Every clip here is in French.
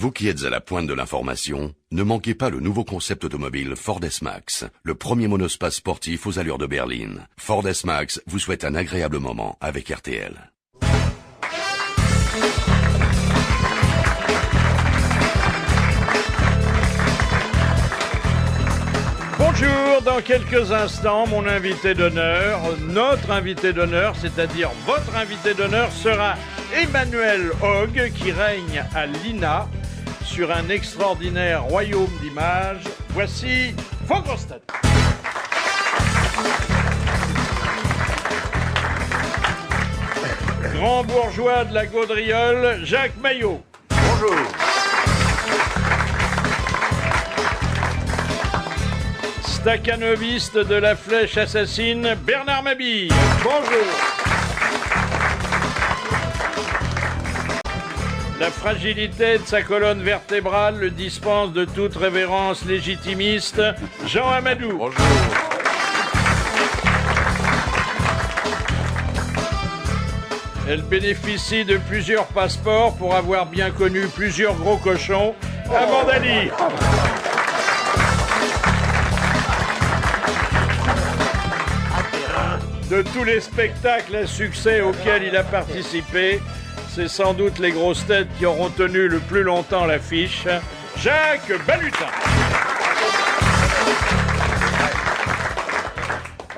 Vous qui êtes à la pointe de l'information, ne manquez pas le nouveau concept automobile Ford S-Max, le premier monospace sportif aux allures de berline. Ford S-Max vous souhaite un agréable moment avec RTL. Bonjour, dans quelques instants, mon invité d'honneur, notre invité d'honneur, c'est-à-dire votre invité d'honneur, sera Emmanuel Hogg, qui règne à l'INA sur un extraordinaire royaume d'images. Voici vos grosses têtes. Grand bourgeois de la Gaudriole, Jacques Maillot. Bonjour. Stakhanoviste de la flèche assassine, Bernard Mabille. Bonjour. La fragilité de sa colonne vertébrale le dispense de toute révérence légitimiste, Jean Amadou. Bonjour. Elle bénéficie de plusieurs passeports pour avoir bien connu plusieurs gros cochons, Amanda Lee. De tous les spectacles à succès auxquels il a participé, c'est sans doute les grosses têtes qui auront tenu le plus longtemps l'affiche, Jacques Balutin.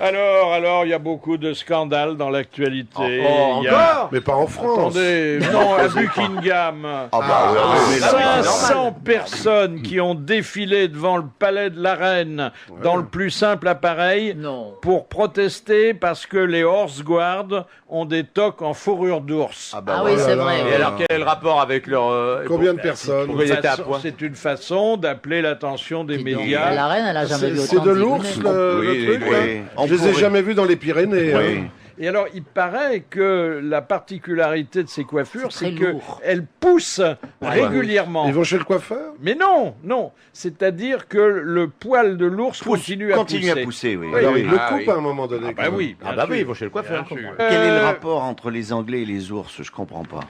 Alors, il y a beaucoup de scandales dans l'actualité. Encore ? Mais pas en France. Attendez, non, à Buckingham. Ah bah oui, 500 personnes qui ont défilé devant le palais de la reine dans le plus simple appareil pour protester parce que les Horse Guards ont des toques en fourrure d'ours. Ah oui, c'est vrai. Et alors, quel est le rapport avec leur... Combien de personnes? Pourquoi ils étaient à point? C'est une façon d'appeler l'attention des médias. La reine, elle a jamais vu autant C'est de l'ours, le truc, là? Je les ai jamais vus dans les Pyrénées. Oui. Et alors, il paraît que la particularité de ces coiffures, c'est très lourd. qu'elles poussent régulièrement. Ils vont chez le coiffeur? Mais non. C'est-à-dire que le poil de l'ours continue à pousser. Oui. Alors, ils le Ah, coupent oui. à un moment donné. Bah oui, bien sûr. ils vont chez le coiffeur. Bien sûr. Quel est le rapport entre les Anglais et les ours? Je comprends pas.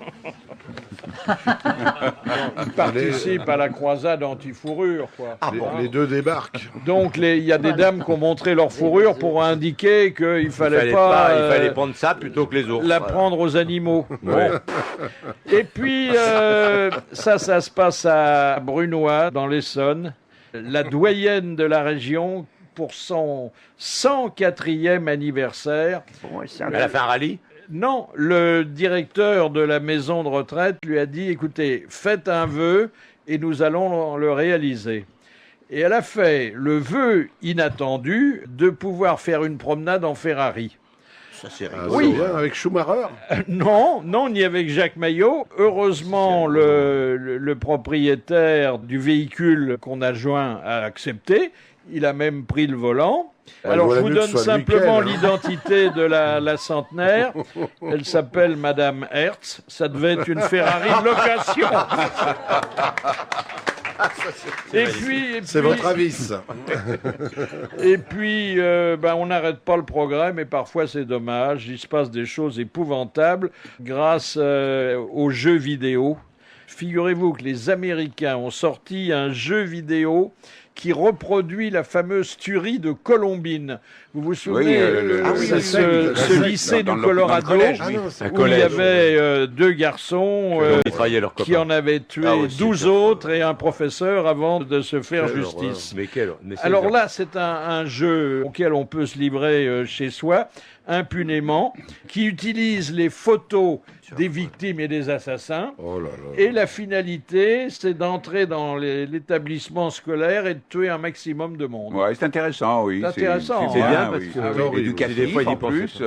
Ils participent à la croisade anti-fourrure, quoi. Les deux débarquent. Donc, il y a des dames qui ont montré leur fourrure pour indiquer qu'il fallait pas... Il fallait prendre ça plutôt que les ours. la prendre aux animaux. Bon. Et puis, ça se passe à Brunois, dans l'Essonne. La doyenne de la région, pour son 104e anniversaire. Elle a fait un rallye? Non, le directeur de la maison de retraite lui a dit, écoutez, faites un vœu et nous allons le réaliser. Et elle a fait le vœu inattendu de pouvoir faire une promenade en Ferrari. Ça, c'est Oui. Bien, avec Schumacher. Non, ni avec Jacques Maillot. Heureusement, le propriétaire du véhicule qu'on a joint a accepté. Il a même pris le volant. Alors, je vous donne simplement l'identité de la centenaire. Elle s'appelle Madame Hertz. Ça devait être une Ferrari de location. Et puis, C'est votre avis, ça. et puis, on n'arrête pas le progrès, mais parfois c'est dommage. Il se passe des choses épouvantables grâce aux jeux vidéo. Figurez-vous que les Américains ont sorti un jeu vidéo qui reproduit la fameuse tuerie de Colombine. Vous vous souvenez ce lycée du Colorado où il y avait deux garçons qui en avaient tué 12 autres et un professeur avant de se faire justice. Alors là, c'est un jeu auquel on peut se livrer chez soi impunément, qui utilise les photos des victimes et des assassins. Et la finalité, c'est d'entrer dans l'établissement scolaire et de tuer un maximum de monde. Ouais, c'est intéressant, oui. C'est intéressant, C'est hein. bien parce que éducatif en plus.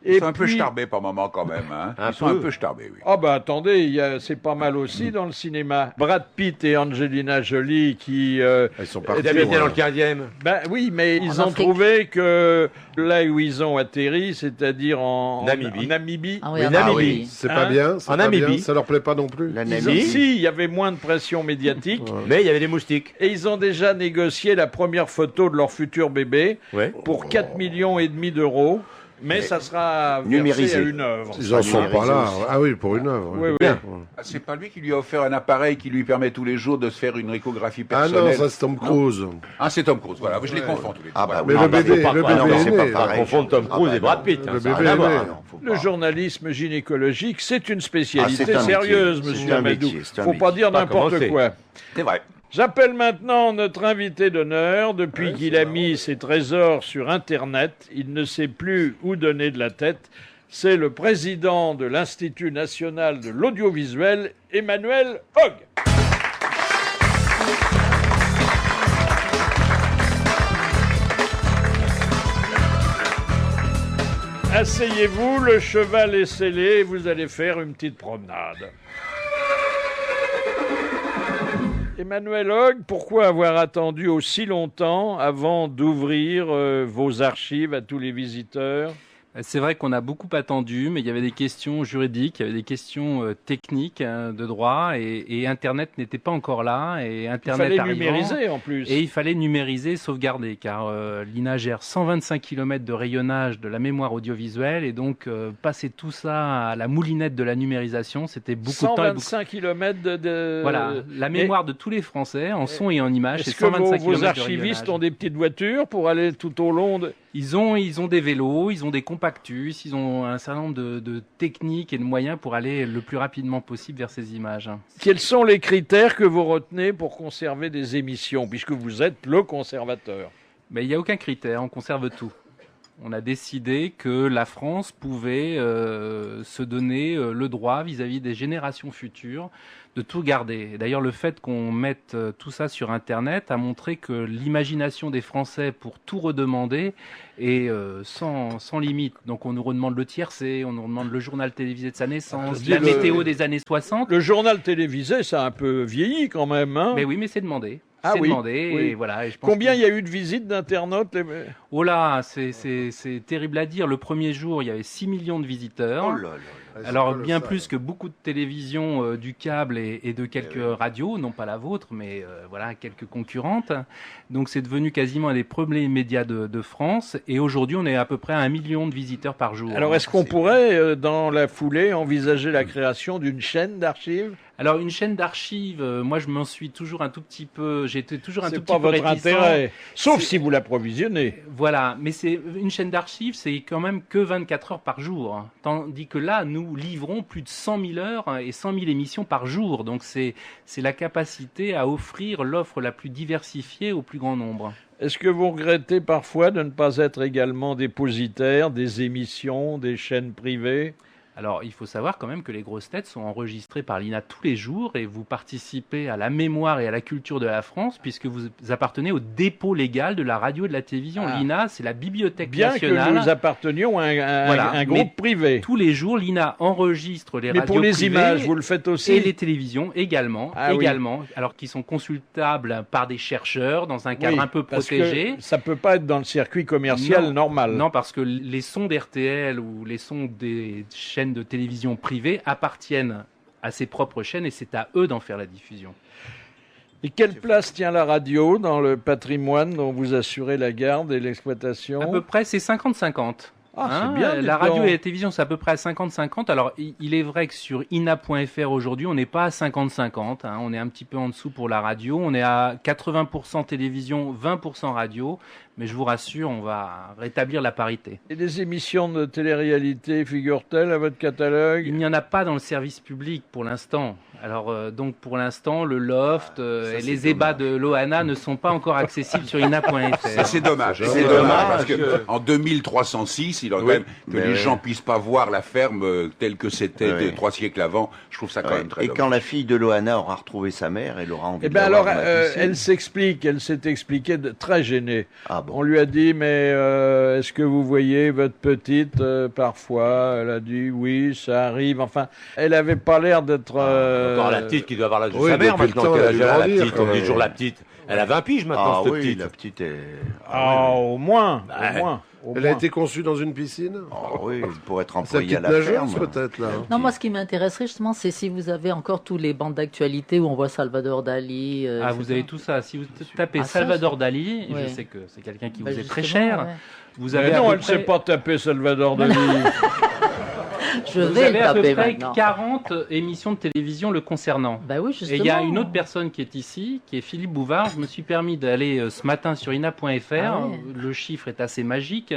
Ils sont un peu starbés par moment quand même. Hein. Ils sont un peu starbés, oui. Ah bah attendez, c'est pas mal aussi dans le cinéma. Brad Pitt et Angelina Jolie qui... Ils sont partis. Ils habitaient dans le 15e. Ben oui, mais ils ont trouvé que là où ils ont atterri, c'est-à-dire en Namibie. Ah oui, Oui, en Namibie. Namibie. C'est pas bien, c'est En pas Namibie. bien. Ça leur plaît pas non plus. Si, il y avait moins de pression médiatique. Mais il y avait des moustiques. Et ils ont déjà négocié la première photo de leur futur bébé Ouais. pour 4,5 millions d'euros. Mais ça sera versé numérisé. à une œuvre. Ils en sont pas là. Ah oui, pour une œuvre. Oui, oui. Bien. Ah, c'est pas lui qui lui a offert un appareil qui lui permet tous les jours de se faire une échographie Ah personnelle. non, ça c'est Tom Cruise. Ah, c'est Tom Cruise, voilà. Je les confonds tous les deux. Ah bah Mais oui. le bébé, faut pas- le non, bébé mais est c'est né. pas pareil. confondre Tom Ah Cruise bah et Brad non. Pitt. Le Ça a bébé rien à est voir. né. Ah non, faut Le pas. journalisme gynécologique, c'est une spécialité Ah, c'est un sérieuse, métier. monsieur C'est un Amadou. métier, c'est un Faut pas métier. dire Pas n'importe commencer. quoi. C'est vrai. J'appelle maintenant notre invité d'honneur. Depuis qu'il a mis ses trésors sur Internet, il ne sait plus où donner de la tête. C'est le président de l'Institut national de l'audiovisuel, Emmanuel Hogg. Asseyez-vous, le cheval est scellé et vous allez faire une petite promenade. Emmanuel Hogg, pourquoi avoir attendu aussi longtemps avant d'ouvrir vos archives à tous les visiteurs ? C'est vrai qu'on a beaucoup attendu, mais il y avait des questions juridiques, il y avait des questions techniques de droit, et Internet n'était pas encore là. Et Internet Il fallait arrivant, numériser en plus. et il fallait numériser, sauvegarder, car l'INA gère 125 km de rayonnage de la mémoire audiovisuelle, et donc passer tout ça à la moulinette de la numérisation, c'était beaucoup de temps. 125 km de... Voilà, la mémoire de tous les Français en son et en images, c'est Est-ce que 125 vos km de archivistes rayonnage. ont des petites voitures pour aller tout au long de... Ils ont des vélos, ils ont des compactus, ils ont un certain nombre de techniques et de moyens pour aller le plus rapidement possible vers ces images. Quels sont les critères que vous retenez pour conserver des émissions, puisque vous êtes le conservateur ? Mais il n'y a aucun critère, on conserve tout. On a décidé que la France pouvait se donner le droit vis-à-vis des générations futures de tout garder. Et d'ailleurs, le fait qu'on mette tout ça sur Internet a montré que l'imagination des Français pour tout redemander est sans limite. Donc on nous redemande le tiercé, on nous demande le journal télévisé de sa naissance, la météo des années 60. Le journal télévisé, ça a un peu vieilli quand même, hein ? Mais oui, mais c'est demandé. Ah C'est oui, demandé, oui. et voilà. Et je pense Combien que- il y a eu de visites d'internautes Oh là, c'est terrible à dire. Le premier jour, il y avait 6 millions de visiteurs. Oh là là. Alors bien plus que beaucoup de télévisions du câble et de quelques radios, non pas la vôtre, mais voilà, quelques concurrentes. Donc c'est devenu quasiment un des premiers médias de France. Et aujourd'hui, on est à peu près à 1 million de visiteurs par jour. Alors est-ce qu'on pourrait, dans la foulée, envisager la création d'une chaîne d'archives ? Alors une chaîne d'archives, moi je m'en suis toujours un tout petit peu, j'ai été toujours un tout C'est petit pas peu votre réticent. intérêt, sauf C'est- si vous l'approvisionnez. Voilà, mais c'est une chaîne d'archives, c'est quand même que 24 heures par jour. Hein. Tandis que là, nous livrons plus de 100 000 heures et 100 000 émissions par jour. Donc c'est la capacité à offrir l'offre la plus diversifiée au plus grand nombre. Est-ce que vous regrettez parfois de ne pas être également dépositaire des émissions, des chaînes privées ? Alors, il faut savoir quand même que les grosses têtes sont enregistrées par l'INA tous les jours et vous participez à la mémoire et à la culture de la France puisque vous appartenez au dépôt légal de la radio et de la télévision. Ah. L'INA, c'est la bibliothèque Bien nationale. que nous appartenions à Voilà, un mais groupe privé. Tous les jours, l'INA enregistre les Mais radios pour les privées images, vous le faites aussi et les télévisions également, Ah oui. alors qui sont consultables par des chercheurs dans un cadre Oui, un peu parce que protégé. ça peut pas être dans le circuit commercial Non, normal. Non, parce que les sons d'RTL ou les sons des chaînes de télévision privées appartiennent à ses propres chaînes et c'est à eux d'en faire la diffusion. Et quelle place tient la radio dans le patrimoine dont vous assurez la garde et l'exploitation ? À peu près, c'est 50-50. Ah, c'est bien, dites la radio donc. et la télévision, c'est à peu près à 50-50. Alors, il est vrai que sur ina.fr aujourd'hui, on n'est pas à 50-50. Hein. On est un petit peu en dessous pour la radio. On est à 80% télévision, 20% radio. Mais je vous rassure, on va rétablir la parité. Et des émissions de télé-réalité figurent-elles à votre catalogue ? Il n'y en a pas dans le service public pour l'instant. Alors, donc, pour l'instant, le Loft et les ébats de Loana ne sont pas encore accessibles sur ina.fr. Ça, c'est dommage. C'est dommage parce que en 2306, il aurait quand même que les gens puissent pas voir la ferme telle que c'était 3 siècles avant. Je trouve ça quand même très Et dommage. quand la fille de Loana aura retrouvé sa mère, elle aura envie Eh de bien la voir alors, dans la piscine. elle s'est expliquée très gênée. Ah bon. On lui a dit, mais est-ce que vous voyez votre petite parfois ? Elle a dit, oui, ça arrive. Enfin, elle avait pas l'air d'être... Encore la petite qui doit avoir l'âge de oui, sa mère depuis le maintenant. temps, Quel elle a âge dû elle a, la grandir, petite, quand on dit même. toujours la petite. Elle a 20 piges maintenant, Ah cette oui, petite. la petite est... Ah, au moins, Ouais. au moins. Elle a été conçue dans une piscine? Oh, oui, pour être Sa employée à petite la nageuse, ferme. peut-être, là. Non, moi, ce qui m'intéresserait justement, c'est si vous avez encore tous les bandes d'actualité où on voit Salvador Dali. Ah, etc. vous avez tout ça. Si vous tapez Ah, ça, Salvador Dali, et ouais. je sais que c'est quelqu'un qui Bah, vous est très justement, cher, ouais. vous avez Mais à non, peu elle ne près- sait pas taper Salvador Dali. Je Vous vais le avez à peu taper près maintenant. 40 émissions de télévision le concernant. Bah oui, Et justement. il y a une autre personne qui est ici, qui est Philippe Bouvard. Je me suis permis d'aller ce matin sur ina.fr. Ah ouais. Le chiffre est assez magique.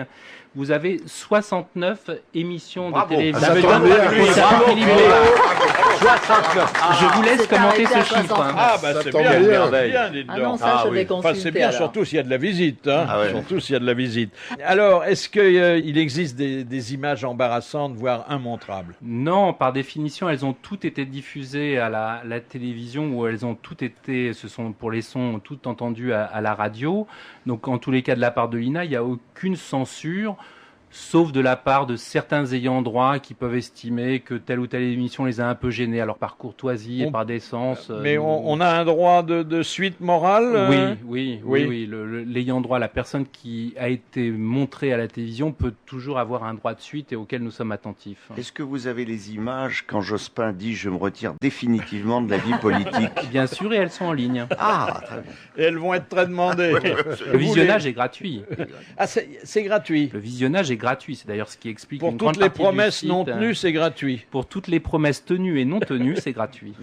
Vous avez 69 émissions Bravo. de télévision. Ça veut dire que lui, C'est bravo. Philippe Bouvard. 69. Je vous laisse c'est commenter arrêté ce à chiffre. 69. Ah, bah Ça c'est tombe bien, bien. c'est bien, dites Ah non, donc. ça, je vais Enfin, consulter. c'est bien, alors. surtout s'il y a de la visite. Hein. Ah ouais. Surtout s'il y a de la visite. Alors, est-ce qu'il existe des images embarrassantes, voire immontrables? Non, par définition, elles ont toutes été diffusées à la télévision ou elles ont toutes été, ce sont pour les sons, toutes entendues à la radio. Donc, en tous les cas, de la part de l'INA, il n'y a aucune censure, sauf de la part de certains ayants droit qui peuvent estimer que telle ou telle émission les a un peu gênés, alors par courtoisie et par décence. Mais on a un droit de suite morale Oui. Oui. L'ayant droit, la personne qui a été montrée à la télévision peut toujours avoir un droit de suite et auquel nous sommes attentifs. Est-ce que vous avez les images quand Jospin dit « je me retire définitivement de la vie politique Bien sûr, et elles sont en ligne. » Ah, très bien. Et elles vont être très demandées. Le visionnage est gratuit. Ah, c'est gratuit. Le visionnage est gratuit, c'est d'ailleurs ce qui explique Pour une grande toutes les partie du promesses site. non tenues, c'est gratuit. Pour toutes les promesses tenues et non tenues, c'est gratuit.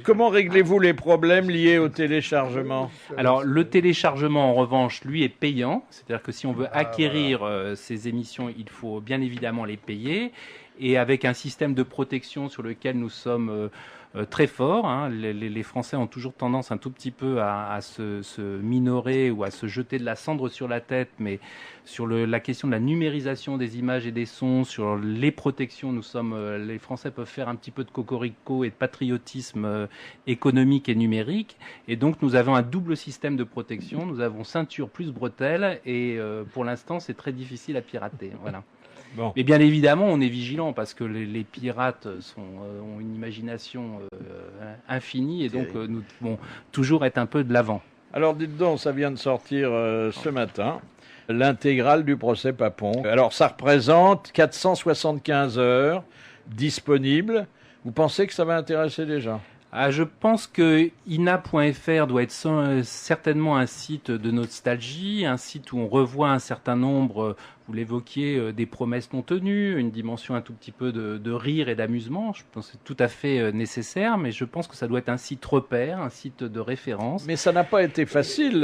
Comment réglez-vous les problèmes liés au téléchargement? Alors le téléchargement en revanche, lui, est payant. C'est-à-dire que si on veut acquérir ces émissions, il faut bien évidemment les payer. Et avec un système de protection sur lequel nous sommes très forts, hein. Les Français ont toujours tendance un tout petit peu à se minorer ou à se jeter de la cendre sur la tête, mais sur la question de la numérisation des images et des sons, sur les protections, les Français peuvent faire un petit peu de cocorico et de patriotisme économique et numérique. Et donc nous avons un double système de protection. Nous avons ceinture plus bretelles et pour l'instant c'est très difficile à pirater. Voilà. Bon. Mais bien évidemment, on est vigilant parce que les pirates ont une imagination infinie et donc nous devons toujours être un peu de l'avant. Alors dites donc, ça vient de sortir ce matin, l'intégrale du procès Papon. Alors ça représente 475 heures disponibles. Vous pensez que ça va intéresser les gens? Je pense que ina.fr doit être certainement un site de nostalgie, un site où on revoit un certain nombre, vous l'évoquiez, des promesses non tenues, une dimension un tout petit peu de rire et d'amusement. Je pense que c'est tout à fait nécessaire, mais je pense que ça doit être un site repère, un site de référence. Mais ça n'a pas été facile.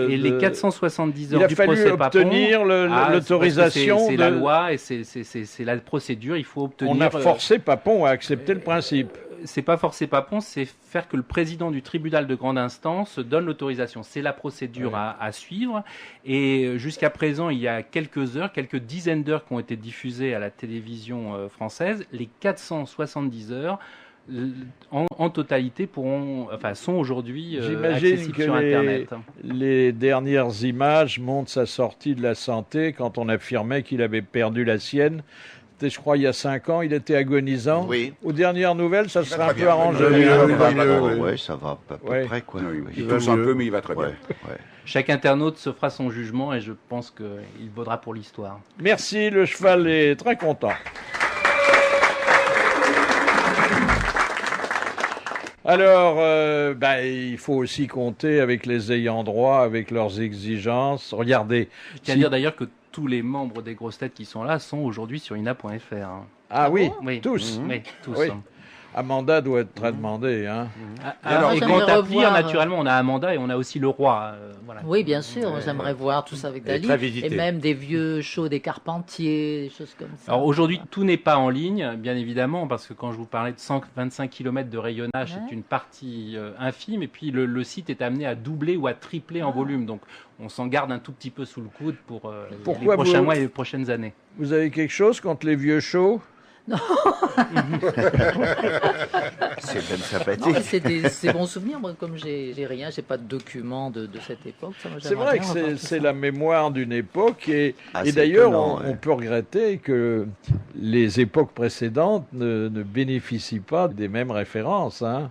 Les 470 heures du procès Il a fallu obtenir l'autorisation. C'est la loi et c'est la procédure. Il faut obtenir. On a forcé Papon à accepter le principe. C'est pas forcer Papon, c'est faire que le président du tribunal de grande instance donne l'autorisation. C'est la procédure à suivre. Et jusqu'à présent, il y a quelques dizaines d'heures qui ont été diffusées à la télévision française. Les 470 heures en totalité sont aujourd'hui accessibles sur Internet. Les dernières images montrent sa sortie de la santé quand on affirmait qu'il avait perdu la sienne. Je crois il y a 5 ans, il était agonisant. Oui. Aux dernières nouvelles, ça serait un peu bien. arrangé. Oui, ça va à peu près. Quoi. Il tousse un peu, mais il va très bien. Chaque internaute se fera son jugement et je pense qu'il vaudra pour l'histoire. Merci, le cheval est très content. Alors, il faut aussi compter avec les ayants droit, avec leurs exigences. Regardez. Je tiens à dire d'ailleurs que tous les membres des grosses têtes qui sont là sont aujourd'hui sur ina.fr. Ah oui, oui, tous. Oui, tous. Oui. Amanda doit être très demandée. Hein. Alors, et quant à Pire, naturellement, on a Amanda et on a aussi le roi. Voilà. Oui, bien sûr, j'aimerais voir tout ça avec Dali. Et même des vieux shows des Carpentiers, des choses comme ça. Alors aujourd'hui, tout n'est pas en ligne, bien évidemment, parce que quand je vous parlais de 125 km de rayonnage, c'est une partie infime. Et puis le site est amené à doubler ou à tripler en volume. Donc on s'en garde un tout petit peu sous le coude pour les prochains mois et les prochaines années. Vous avez quelque chose contre les vieux shows? Non. C'est même sympathique. C'est des bons souvenirs. Moi, comme j'ai rien, j'ai pas de documents de cette époque. C'est vrai que c'est la mémoire d'une époque et d'ailleurs on peut regretter que les époques précédentes ne bénéficient pas des mêmes références. Hein.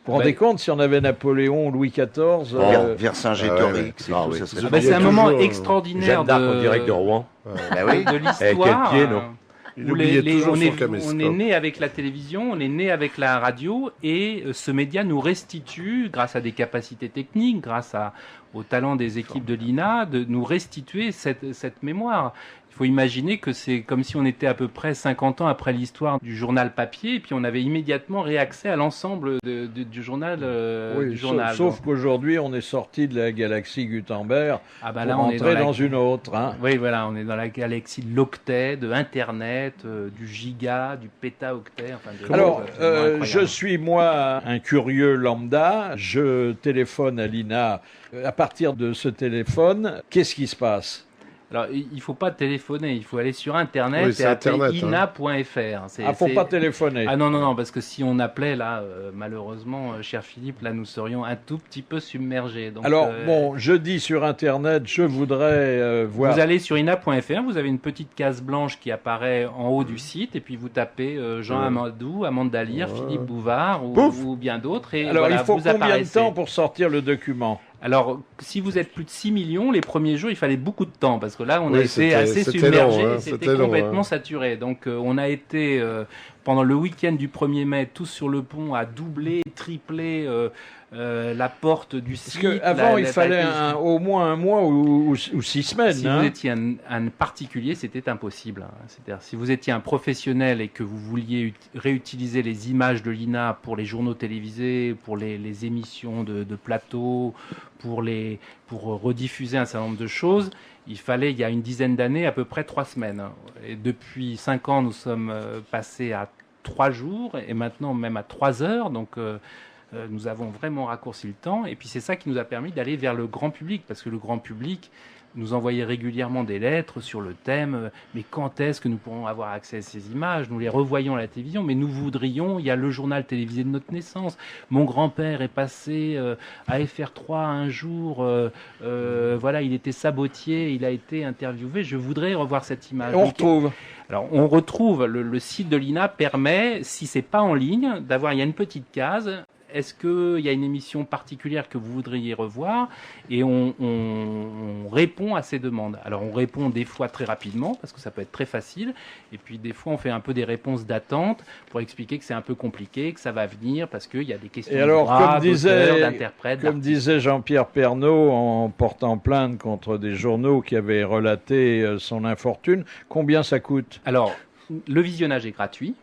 Vous vous rendez compte si on avait Napoléon ou Louis XIV Vercingétorix, c'est un moment extraordinaire direct de Rouen. De l'histoire. Quel pied, non On est né avec la télévision, on est né avec la radio, et ce média nous restitue, grâce à des capacités techniques, grâce au talent des équipes de l'INA, de nous restituer cette mémoire. Il faut imaginer que c'est comme si on était à peu près 50 ans après l'histoire du journal papier, et puis on avait immédiatement réaccès à l'ensemble du journal. Sauf qu'aujourd'hui, on est sorti de la galaxie Gutenberg pour entrer dans une autre. Hein. Oui, voilà, on est dans la galaxie de l'octet, de Internet, du giga, du pétaoctet. Alors, je suis, moi, un curieux lambda. Je téléphone à l'INA. À partir de ce téléphone, qu'est-ce qui se passe ? Alors, il ne faut pas téléphoner, il faut aller sur Internet et appeler ina.fr. Faut pas téléphoner. Ah non, parce que si on appelait, là, malheureusement, cher Philippe, là, nous serions un tout petit peu submergés. Donc, alors, je dis sur Internet, je voudrais voir... Vous allez sur ina.fr, vous avez une petite case blanche qui apparaît en haut du site, et puis vous tapez Jean Amadou, Amanda Lear, Philippe Bouvard ou bien d'autres. Et alors, voilà, il faut combien de temps pour sortir le document ? Alors, si vous êtes plus de 6 millions, les premiers jours, il fallait beaucoup de temps, parce que là, on a été assez submergés, c'était complètement saturé. Donc, on a été, pendant le week-end du 1er mai, tous sur le pont, à doubler, tripler la porte du site. Parce qu'avant, il fallait au moins un mois ou 6 semaines. Si vous étiez un particulier, c'était impossible. C'est-à-dire, si vous étiez un professionnel et que vous vouliez réutiliser les images de l'INA pour les journaux télévisés, pour les émissions de plateau, pour rediffuser un certain nombre de choses, il fallait, il y a une dizaine d'années, à peu près 3 semaines. Et depuis 5 ans, nous sommes passés à 3 jours, et maintenant même à 3 heures. Donc, nous avons vraiment raccourci le temps. Et puis, c'est ça qui nous a permis d'aller vers le grand public, parce que le grand public nous envoyait régulièrement des lettres sur le thème mais quand est-ce que nous pourrons avoir accès à ces images ? Nous les revoyons à la télévision, mais nous voudrions, il y a le journal télévisé de notre naissance. Mon grand-père est passé à FR3 un jour, voilà, il était sabotier, il a été interviewé, je voudrais revoir cette image. On retrouve. Alors, on retrouve, le site de l'INA permet, si c'est pas en ligne, il y a une petite case. Est-ce qu'il y a une émission particulière que vous voudriez revoir ? Et on répond à ces demandes. Alors, on répond des fois très rapidement, parce que ça peut être très facile. Et puis, des fois, on fait un peu des réponses d'attente pour expliquer que c'est un peu compliqué, que ça va venir, parce qu'il y a des questions de droit, d'auteur, d'interprète. Comme disait Jean-Pierre Pernaut en portant plainte contre des journaux qui avaient relaté son infortune, combien ça coûte ? Alors, le visionnage est gratuit.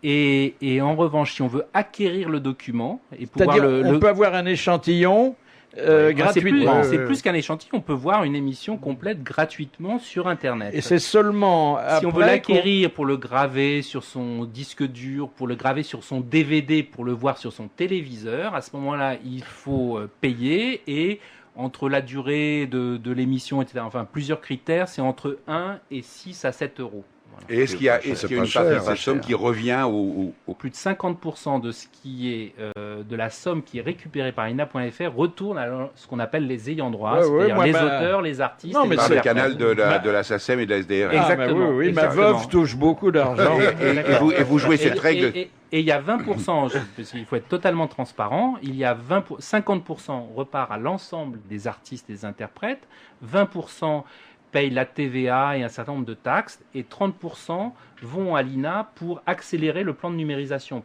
Et en revanche, si on veut acquérir le document et pouvoir on peut avoir un échantillon gratuitement. C'est plus qu'un échantillon. On peut voir une émission complète gratuitement sur Internet. Et c'est seulement si on veut l'acquérir pour le graver sur son disque dur, pour le graver sur son DVD, pour le voir sur son téléviseur, à ce moment-là, il faut payer et entre la durée de l'émission, etc., enfin plusieurs critères, c'est entre 1 et 6 à 7 euros. Et est-ce qu'il y a une partie de cette somme qui revient au plus de 50% de ce qui est de la somme qui est récupérée par ina.fr retourne à ce qu'on appelle les ayants droit, c'est-à-dire les auteurs, les artistes. Non, mais par le canal de la SACEM et de la SDRF. Exactement. Oui, ma veuve touche beaucoup d'argent. Et vous jouez cette règle. Et il y a 20%, il faut être totalement transparent, il y a 50% repart à l'ensemble des artistes et des interprètes, 20% payent la TVA et un certain nombre de taxes, et 30% vont à l'INA pour accélérer le plan de numérisation,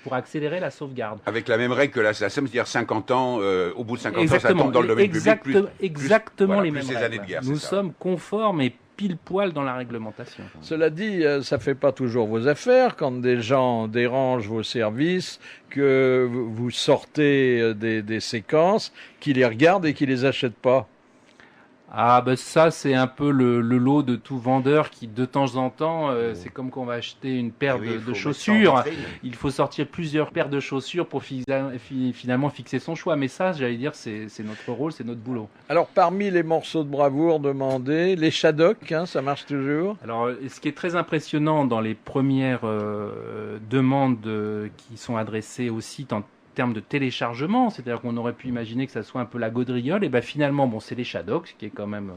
pour accélérer la sauvegarde. Avec la même règle que la SACEM, c'est-à-dire 50 ans, au bout de 50 ans, ça tombe dans le domaine public. Exactement les mêmes ces règles. Années de guerre, nous sommes conformes et pile poil dans la réglementation. Cela dit, ça ne fait pas toujours vos affaires quand des gens dérangent vos services, que vous sortez des séquences, qui les regardent et qui les achètent pas. Ah ben ça c'est un peu le lot de tout vendeur qui de temps en temps c'est comme qu'on va acheter une paire de chaussures, il faut sortir plusieurs paires de chaussures pour finalement fixer son choix, mais ça j'allais dire c'est notre rôle, c'est notre boulot. Alors parmi les morceaux de bravoure demandés, les Shadocks, ça marche toujours? Alors ce qui est très impressionnant dans les premières demandes qui sont adressées au site en termes de téléchargement, c'est-à-dire qu'on aurait pu imaginer que ça soit un peu la gaudriole, et ben finalement, bon, c'est les Shadocks, qui est quand même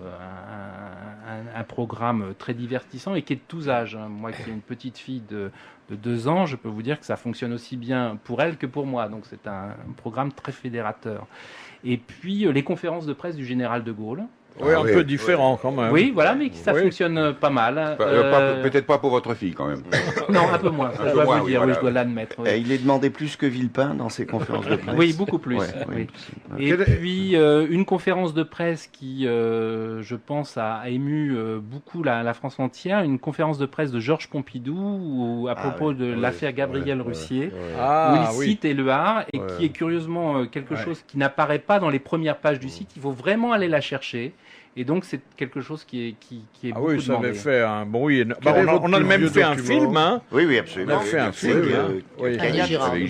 un programme très divertissant et qui est de tous âges. Moi qui ai une petite fille de 2 ans, je peux vous dire que ça fonctionne aussi bien pour elle que pour moi, donc c'est un programme très fédérateur. Et puis les conférences de presse du général de Gaulle. Oui, un peu différent quand même. Oui, voilà, mais ça fonctionne pas mal. Peut-être pas pour votre fille quand même. Non, un peu moins, je dois vous dire, oui, je dois l'admettre. Oui. Il est demandé plus que Villepin dans ses conférences de presse. Oui, beaucoup plus. Oui. Et puis, une conférence de presse qui, je pense, a ému beaucoup la France entière, une conférence de presse de Georges Pompidou à propos de l'affaire Gabriel Russier, où il cite Éluard, et qui est curieusement quelque chose qui n'apparaît pas dans les premières pages du site. Il faut vraiment aller la chercher. Et donc c'est quelque chose qui est beaucoup oui, ça demandé. avait fait un bruit. On a même fait un film, hein. Oui, absolument. On a fait un film.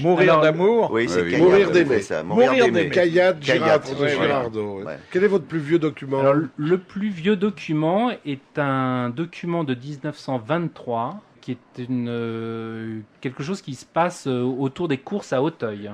Mourir d'amour. Oui, c'est Mourir d'aimer. Mourir d'aimer. Kayat Girardot. Quel est votre plus vieux document? Alors, le plus vieux document est un document de 1923 qui est quelque chose qui se passe autour des courses à Auteuil.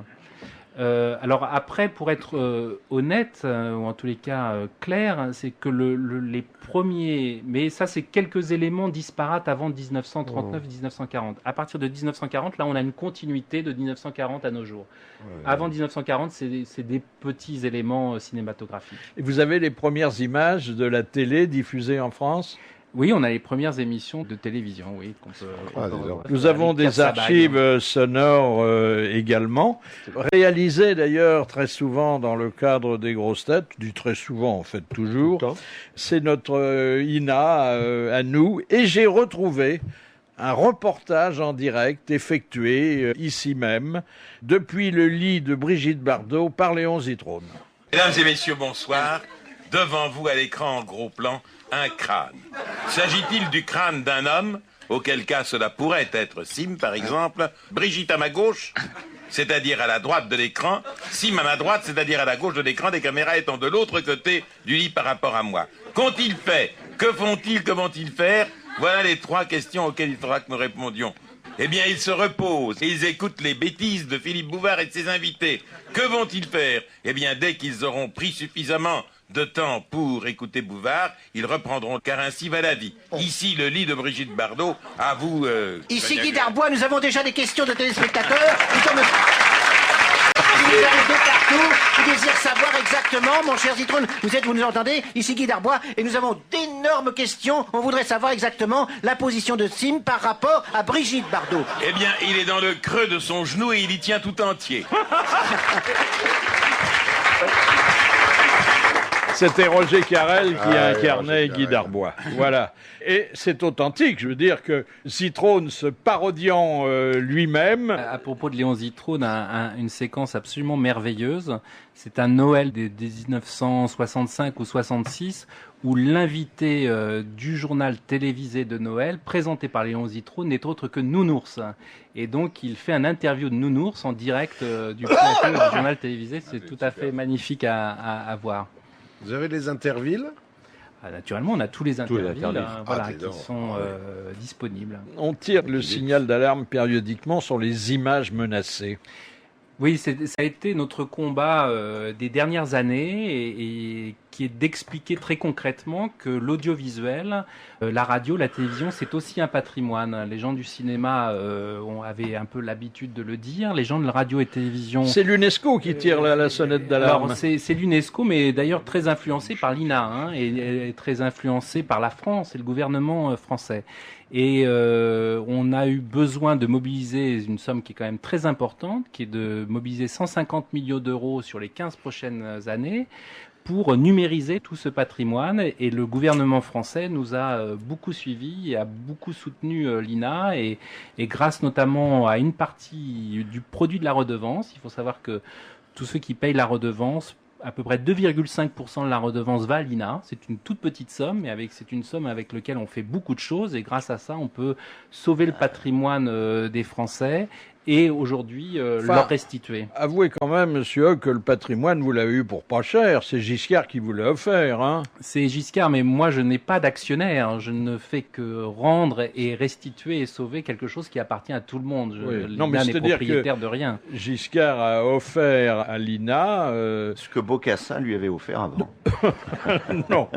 Alors après, pour être honnête, ou en tous les cas clair, c'est que les premiers... Mais ça, c'est quelques éléments disparates avant 1939-1940. À partir de 1940, là, on a une continuité de 1940 à nos jours. Avant 1940, c'est des petits éléments cinématographiques. Et vous avez les premières images de la télé diffusées en France ? Oui, on a les premières émissions de télévision, oui. Nous avons des archives sonores également, réalisées d'ailleurs très souvent dans le cadre des grosses têtes, du très souvent en fait toujours. C'est notre INA à nous, et j'ai retrouvé un reportage en direct effectué ici même, depuis le lit de Brigitte Bardot par Léon Zitrone. Mesdames et messieurs, bonsoir. Devant vous à l'écran en gros plan, un crâne. S'agit-il du crâne d'un homme, auquel cas cela pourrait être Sim par exemple, Brigitte à ma gauche, c'est-à-dire à la droite de l'écran, Sim à ma droite, c'est-à-dire à la gauche de l'écran, des caméras étant de l'autre côté du lit par rapport à moi. Qu'ont-ils fait? Que font-ils? Que vont-ils faire? Voilà les 3 questions auxquelles il faudra que nous répondions. Eh bien, ils se reposent et ils écoutent les bêtises de Philippe Bouvard et de ses invités. Que vont-ils faire? Eh bien, dès qu'ils auront pris suffisamment de temps pour écouter Bouvard, ils reprendront, car ainsi va la vie. Ici, le lit de Brigitte Bardot, à vous... Ici Guy Darbois, nous avons déjà des questions de téléspectateurs. Vous arrivez de partout, vous désirez savoir exactement, mon cher Zitrone, vous nous entendez? Ici Guy Darbois, et nous avons d'énormes questions. On voudrait savoir exactement la position de Sim par rapport à Brigitte Bardot. Eh bien, il est dans le creux de son genou et il y tient tout entier. C'était Roger Carrel qui incarnait Guy Darbois. Voilà. Et c'est authentique, je veux dire que Zitrone se parodiant lui-même. À propos de Léon Zitrone, une séquence absolument merveilleuse. C'est un Noël des 1965 ou 66 où l'invité du journal télévisé de Noël, présenté par Léon Zitrone, n'est autre que Nounours. Et donc, il fait un interview de Nounours en direct du plateau du journal télévisé. C'est tout à fait magnifique à voir. Vous avez les intervilles? Naturellement, on a tous les intervilles qui sont disponibles. On tire le signal d'alarme périodiquement sur les images menacées. Oui, ça a été notre combat des dernières années et qui est d'expliquer très concrètement que l'audiovisuel, la radio, la télévision, c'est aussi un patrimoine. Les gens du cinéma avaient un peu l'habitude de le dire. Les gens de la radio et télévision... C'est l'UNESCO qui tire la sonnette d'alarme. Alors, c'est l'UNESCO, mais d'ailleurs très influencé par l'INA et très influencé par la France et le gouvernement français. Et on a eu besoin de mobiliser une somme qui est quand même très importante, qui est de mobiliser 150 millions d'euros sur les 15 prochaines années pour numériser tout ce patrimoine. Et le gouvernement français nous a beaucoup suivis et a beaucoup soutenu l'INA. Et grâce notamment à une partie du produit de la redevance, il faut savoir que tous ceux qui payent la redevance, à peu près 2,5% de la redevance va à l'INA. C'est une toute petite somme, mais c'est une somme avec laquelle on fait beaucoup de choses. Et grâce à ça, on peut sauver le patrimoine des Français et aujourd'hui leur restituer. Avouez quand même, monsieur Hoc, que le patrimoine, vous l'avez eu pour pas cher. C'est Giscard qui vous l'a offert. Hein. C'est Giscard, mais moi je n'ai pas d'actionnaire. Je ne fais que rendre et restituer et sauver quelque chose qui appartient à tout le monde. L'INA n'est propriétaire de rien. Giscard a offert à l'INA... Ce que Bocassin lui avait offert avant. Non.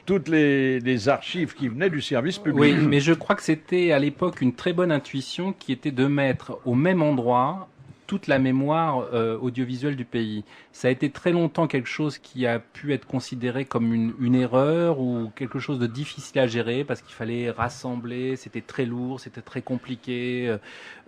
Toutes les archives qui venaient du service public. Oui, mais je crois que c'était à l'époque une très bonne intuition qui était de mettre au même endroit toute la mémoire audiovisuelle du pays. Ça a été très longtemps quelque chose qui a pu être considéré comme une erreur ou quelque chose de difficile à gérer parce qu'il fallait rassembler, c'était très lourd, c'était très compliqué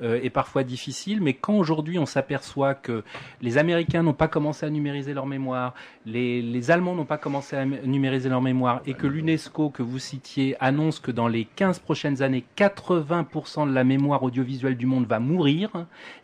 et parfois difficile. Mais quand aujourd'hui on s'aperçoit que les Américains n'ont pas commencé à numériser leur mémoire, les Allemands n'ont pas commencé à numériser leur mémoire et que l'UNESCO que vous citiez annonce que dans les 15 prochaines années, 80% de la mémoire audiovisuelle du monde va mourir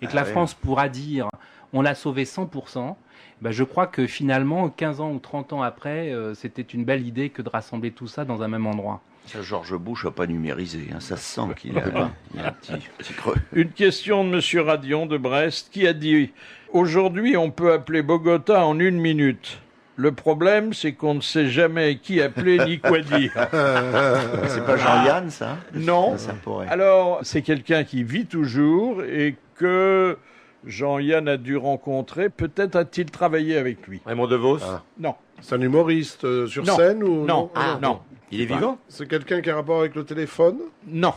et que la France pourra dire on l'a sauvé 100%, ben je crois que finalement, 15 ans ou 30 ans après, c'était une belle idée que de rassembler tout ça dans un même endroit. Ça, Georges Bush n'a pas numérisé, hein. Ça se sent qu'il a un petit creux. Une question de monsieur Radion de Brest qui a dit « Aujourd'hui, on peut appeler Bogota en 1 minute. Le problème, c'est qu'on ne sait jamais qui appeler ni quoi dire. » C'est pas Jean-Yann, ça? Non. Ça pourrait. Alors, c'est quelqu'un qui vit toujours et que Jean-Yann a dû rencontrer. Peut-être a-t-il travaillé avec lui. Raymond DeVos? Non. C'est un humoriste sur scène ou non? Non. Il est vivant? C'est quelqu'un qui a rapport avec le téléphone? Non.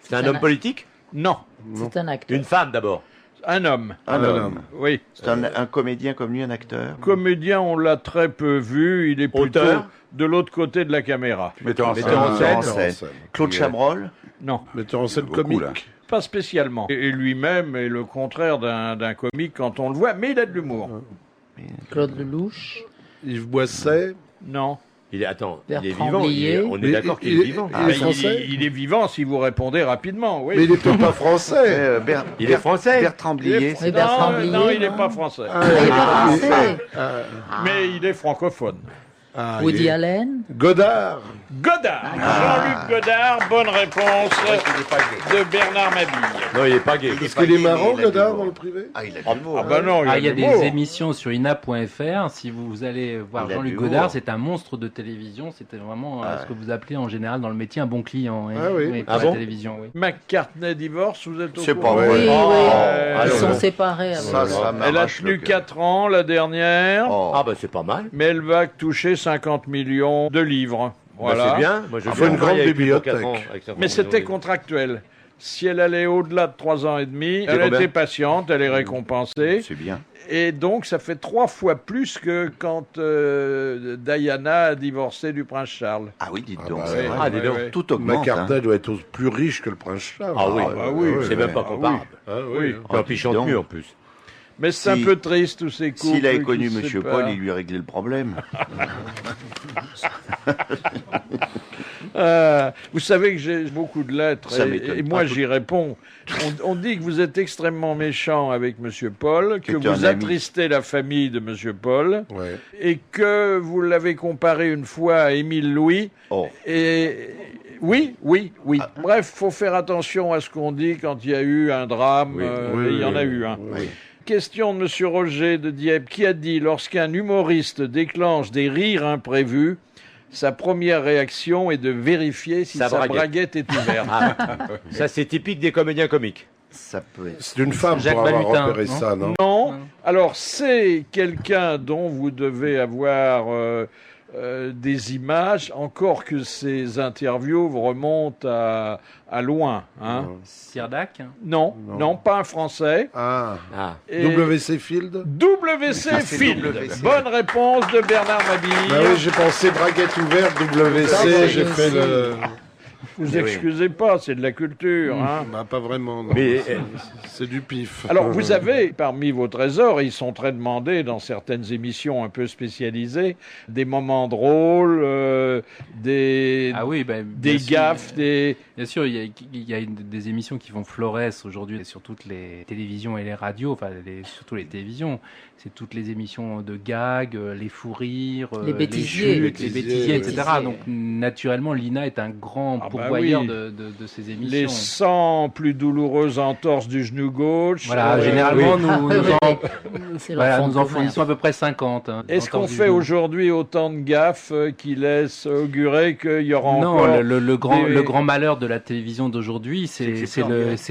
C'est un homme politique? Non. C'est un acteur. Une femme d'abord? Un homme. Un homme. Oui. C'est un comédien comme lui, un acteur? Comédien, on l'a très peu vu. Il est plutôt Auteur? de l'autre côté de la caméra. Metteur en scène. Claude Chabrol? Non. Metteur en scène Beaucoup, comique? là. Pas spécialement. Et lui-même est le contraire d'un comique quand on le voit, mais il a de l'humour. Claude Lelouch. Yves Boisset? Non. Il est vivant. On est Mais d'accord qu'il est vivant. Il est français? Il est vivant si vous répondez rapidement, oui. Mais il n'est peut-être pas français. Il est français? Bertrand Blier. Oui, Bertrand Blier, non, il n'est pas français. Il n'est pas français. Mais il est francophone. Woody Allen. Godard. Godard. Jean-Luc Godard, bonne réponse de Bernard Mabille. Non, il n'est pas gay. Est-ce qu'il est marrant, Godard, dans le privé? Ah, il a de l'humour. Ah bah non, Il y a de l'humour. des émissions sur ina.fr. Si vous allez voir Il a Jean-Luc de l'humour. Godard, c'est un monstre de télévision. C'était vraiment ce que vous appelez en général dans le métier un bon client. Ah oui. Pour la télévision, oui. McCartney divorce, vous êtes au C'est courant? pas vrai. Oui, alors, Ils sont séparés. Ça Elle a tenu 4 ans la dernière, Oh. Ah bah c'est pas mal. mais elle va toucher 50 millions de livres. Voilà. Bah, c'est bien. Moi, je faut une grande bibliothèque. Mais c'était contractuel. Si elle allait au-delà de 3 ans et demi, elle combien? était patiente, elle est récompensée. C'est bien. Et donc, ça fait 3 fois plus que quand Diana a divorcé du prince Charles. Ah oui, dites Ah donc. bah c'est ouais. vrai. Ah, dis donc. Tout augmente. McCartney doit être plus riche que le prince Charles. Ah oui, c'est même pas Ah oui. comparable. Ah oui. Et puis il chante donc. mieux en plus. Mais c'est un Si- peu triste, tous ces couples. S'il avait qui connu se Monsieur séparent. Paul, il lui a réglé le problème. Vous savez que j'ai beaucoup de lettres Ça m'étonne et pas. moi j'y réponds. On dit que vous êtes extrêmement méchant avec Monsieur Paul, que C'était un vous ami. attristez la famille de Monsieur Paul Ouais. et que vous l'avez comparé une fois à Émile Louis. Oh. Et oui. Bref, faut faire attention à ce qu'on dit quand il y a eu un drame. Oui, et il y en a eu un. Oui. Question de Monsieur Roger de Dieppe qui a dit lorsqu'un humoriste déclenche des rires imprévus, sa première réaction est de vérifier si Sa sa braguette. braguette est ouverte. Ça c'est typique des comédiens comiques. Ça peut être. C'est une femme Jacques pour avoir Balutin, repéré non ça, non? Non. Alors c'est quelqu'un dont vous devez avoir des images, encore que ces interviews vous remontent à loin. Hein. Sirdac. Non, pas un Français. Ah. Ah. Et W.C. Field? W.C. c'est Field. WC. Bonne réponse de Bernard Mabille. Bah oui, j'ai pensé braguette ouverte, WC, j'ai fait le... Vous excusez pas, c'est de la culture. Hein. Bah, pas vraiment, non. Mais C'est du pif. Alors, vous avez, parmi vos trésors, ils sont très demandés dans certaines émissions un peu spécialisées, des moments drôles, des bien sûr, gaffes, des... Bien sûr, il y a des émissions qui font florès aujourd'hui sur toutes les télévisions et les radios, surtout les télévisions. C'est toutes les émissions de gags, les fous rires, Les bêtisiers. les bêtisiers, etc. Donc, naturellement, l'INA est un grand pourvoyeurs oui. de ces émissions. Les 100 plus douloureuses entorses du genou gauche. Voilà, généralement, nous en commerce. fournissons à peu près 50. Est-ce qu'on fait aujourd'hui autant de gaffes qui laissent augurer qu'il y aura encore... Non, le grand malheur de la télévision d'aujourd'hui, c'est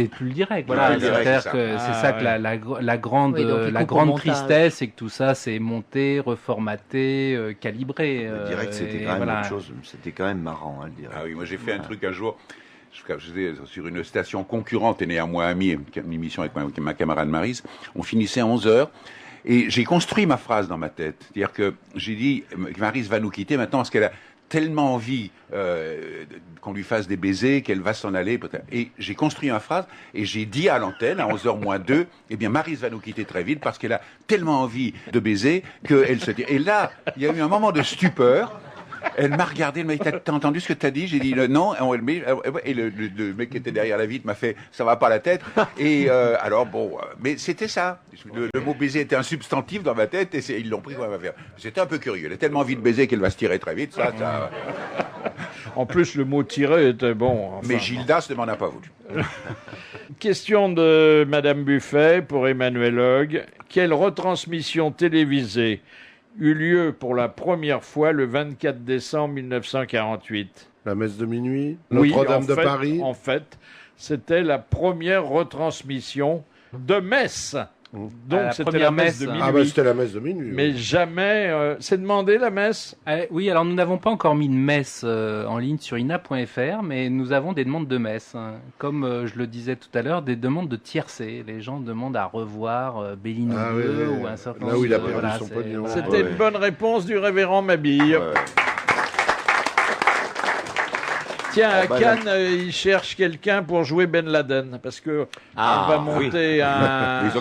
plus le direct. Voilà, c'est-à-dire que c'est ça que la grande tristesse, c'est que tout ça, c'est monté, reformaté, calibré. Le direct, c'était quand même autre chose. C'était quand même marrant, hein, le direct. Ah oui, moi j'ai fait un truc un jour. J'étais sur une station concurrente et néanmoins amie, une émission avec ma camarade Maryse. On finissait à 11h. Et j'ai construit ma phrase dans ma tête. C'est-à-dire que j'ai dit, Maryse va nous quitter maintenant parce qu'elle a tellement envie qu'on lui fasse des baisers qu'elle va s'en aller. Et j'ai construit ma phrase et j'ai dit à l'antenne, à 11h moins 2, eh bien Maryse va nous quitter très vite parce qu'elle a tellement envie de baiser qu'elle se dit... Et là, il y a eu un moment de stupeur. Elle m'a regardé, elle m'a dit, t'as entendu ce que t'as dit? J'ai dit non, et le mec qui était derrière la vitre m'a fait, ça va pas la tête. Et alors bon, mais c'était ça. Le mot baiser était un substantif dans ma tête et ils l'ont pris comme affaire. C'était un peu curieux. Elle a tellement envie de baiser qu'elle va se tirer très vite. Ça. En plus, le mot tirer était bon. Enfin, mais Gildas ne m'en a pas voulu. Question de Madame Buffet pour Emmanuel Hogg. Quelle retransmission télévisée eut lieu pour la première fois le 24 décembre 1948. La messe de minuit, Notre-Dame de Paris. En fait, c'était la première retransmission de messe. Donc c'était la messe de minuit. Ah ben c'était la messe de minuit. Mais jamais... c'est demandé la messe? Oui, alors nous n'avons pas encore mis de messe en ligne sur ina.fr, mais nous avons des demandes de messe. Comme je le disais tout à l'heure, des demandes de tiercé. Les gens demandent à revoir Béline ou un certain nombre. Là où il a perdu son pognon. C'était une bonne réponse du révérend Mabille. Tiens, à Cannes, il cherche quelqu'un pour jouer Ben Laden, parce que on va monter un... Ils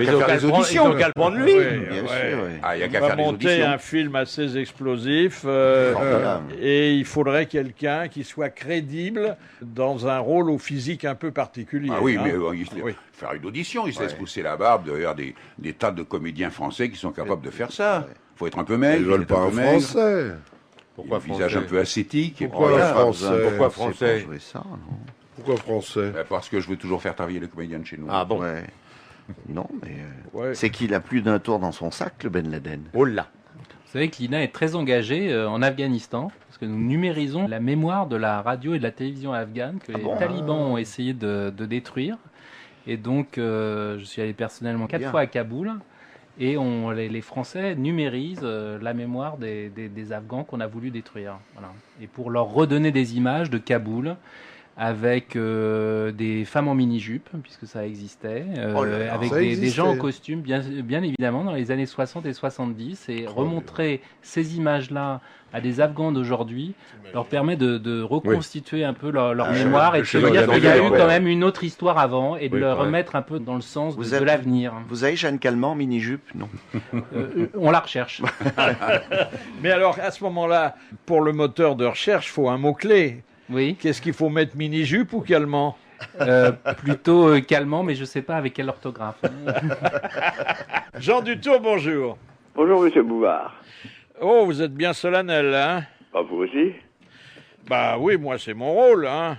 ont qu'à le prendre lui. Bien sûr. Ah, il y a qu'à faire des auditions. On va monter un film assez explosif, et il faudrait quelqu'un qui soit crédible dans un rôle au physique un peu particulier. Ah oui, mais faire une audition, il se laisse pousser la barbe derrière des tas de comédiens français qui sont capables de faire ça. Il faut être un peu maigre. Ils veulent pas un français. Pourquoi un visage un peu ascétique. Pourquoi français? Pourquoi français? Pourquoi français? Parce que je veux toujours faire travailler les comédiens de chez nous. Ah bon? Non, mais c'est qu'il a plus d'un tour dans son sac, le Ben Laden. Oh là! Vous savez que l'INA est très engagée en Afghanistan, parce que nous numérisons la mémoire de la radio et de la télévision afghane que les talibans ont essayé de détruire. Et donc, je suis allé personnellement 4 fois à Kaboul. Et les Français numérisent la mémoire des Afghans qu'on a voulu détruire. Voilà. Et pour leur redonner des images de Kaboul avec des femmes en mini-jupe, puisque ça existait, avec des gens en costume, bien évidemment, dans les années 60 et 70, et remontrer ces images-là à des Afghans d'aujourd'hui leur permet de reconstituer un peu leur mémoire et de se dire qu'il y a eu quand même une autre histoire avant et de le remettre un peu dans le sens de l'avenir. Vous avez Jeanne Calment, mini-jupe? Non. On la recherche. Mais alors, à ce moment-là, pour le moteur de recherche, il faut un mot-clé. Oui. Qu'est-ce qu'il faut mettre, mini-jupe ou calmant? Plutôt calmant, mais je ne sais pas avec quelle orthographe. Jean Dutour, bonjour. Bonjour, monsieur Bouvard. Oh, vous êtes bien solennel, hein? Ah, vous aussi? Bah oui, moi c'est mon rôle, hein.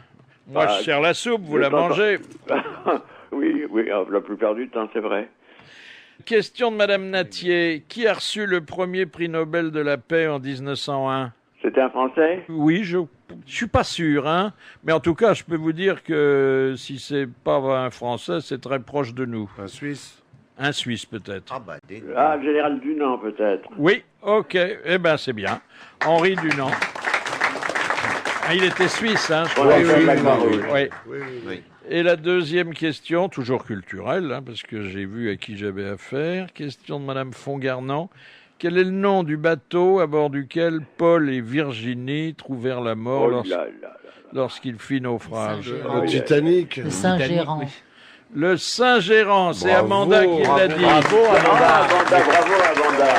Moi je sers la soupe, vous la mangez. Oui, la plupart du temps, c'est vrai. Question de Madame Natier. Qui a reçu le premier prix Nobel de la paix en 1901? C'était un Français? Oui, je suis pas sûr, hein. Mais en tout cas, je peux vous dire que si c'est pas un Français, c'est très proche de nous. Un Suisse? Un Suisse, peut-être. Le général Dunant, peut-être. Oui, ok. Eh ben, c'est bien. Henri Dunant. Ah, il était suisse, hein, je crois. Oui. Et la deuxième question, toujours culturelle, hein, parce que j'ai vu à qui j'avais affaire. Question de Madame Fongarnant. Quel est le nom du bateau à bord duquel Paul et Virginie trouvèrent la mort lorsqu'il fit naufrage? Le Titanic. Le Saint-Gérand. Oui. Le Saint-Gérand, c'est Amanda qui l'a dit. Bravo, Amanda. Bravo, Amanda.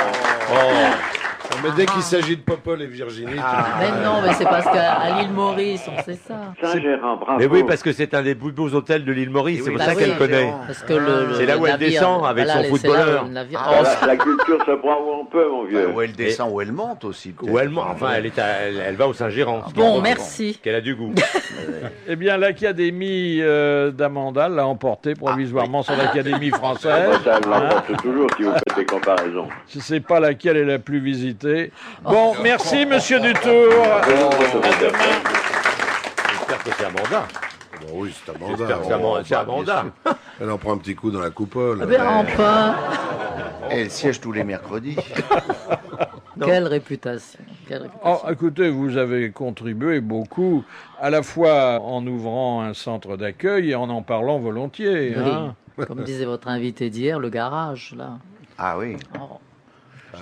Mais dès qu'il s'agit de Popol et Virginie... Mais non, mais c'est parce qu'à l'île Maurice, on sait ça. Saint-Gérard, bravo. Mais oui, parce que c'est un des plus beaux hôtels de l'île Maurice, c'est pour ça qu'elle connaît. Parce que C'est là où elle descend avec son footballeur. La culture se prend où on peut, mon vieux. Où elle descend, où elle monte aussi. Où elle monte, enfin, elle va au Saint-Gérand. Bon, merci. Qu'elle a du goût. Eh bien, l'Académie d'Amanda l'a emporté provisoirement sur l'Académie française. Ça l'emporte toujours si vous faites des comparaisons. Je ne sais pas laquelle est la plus visitée. Bon, merci, monsieur Dutour. À demain. J'espère que c'est Amanda. Bon, oui, c'est Amanda. J'espère que c'est Amanda. Elle en prend un petit coup dans la coupole. Eh bien, enfin. Et elle siège tous les mercredis. Quelle réputation. Oh, écoutez, vous avez contribué beaucoup, à la fois en ouvrant un centre d'accueil et en parlant volontiers. Oui. Hein. Comme disait votre invité d'hier, le garage, là. Ah oui. Oh.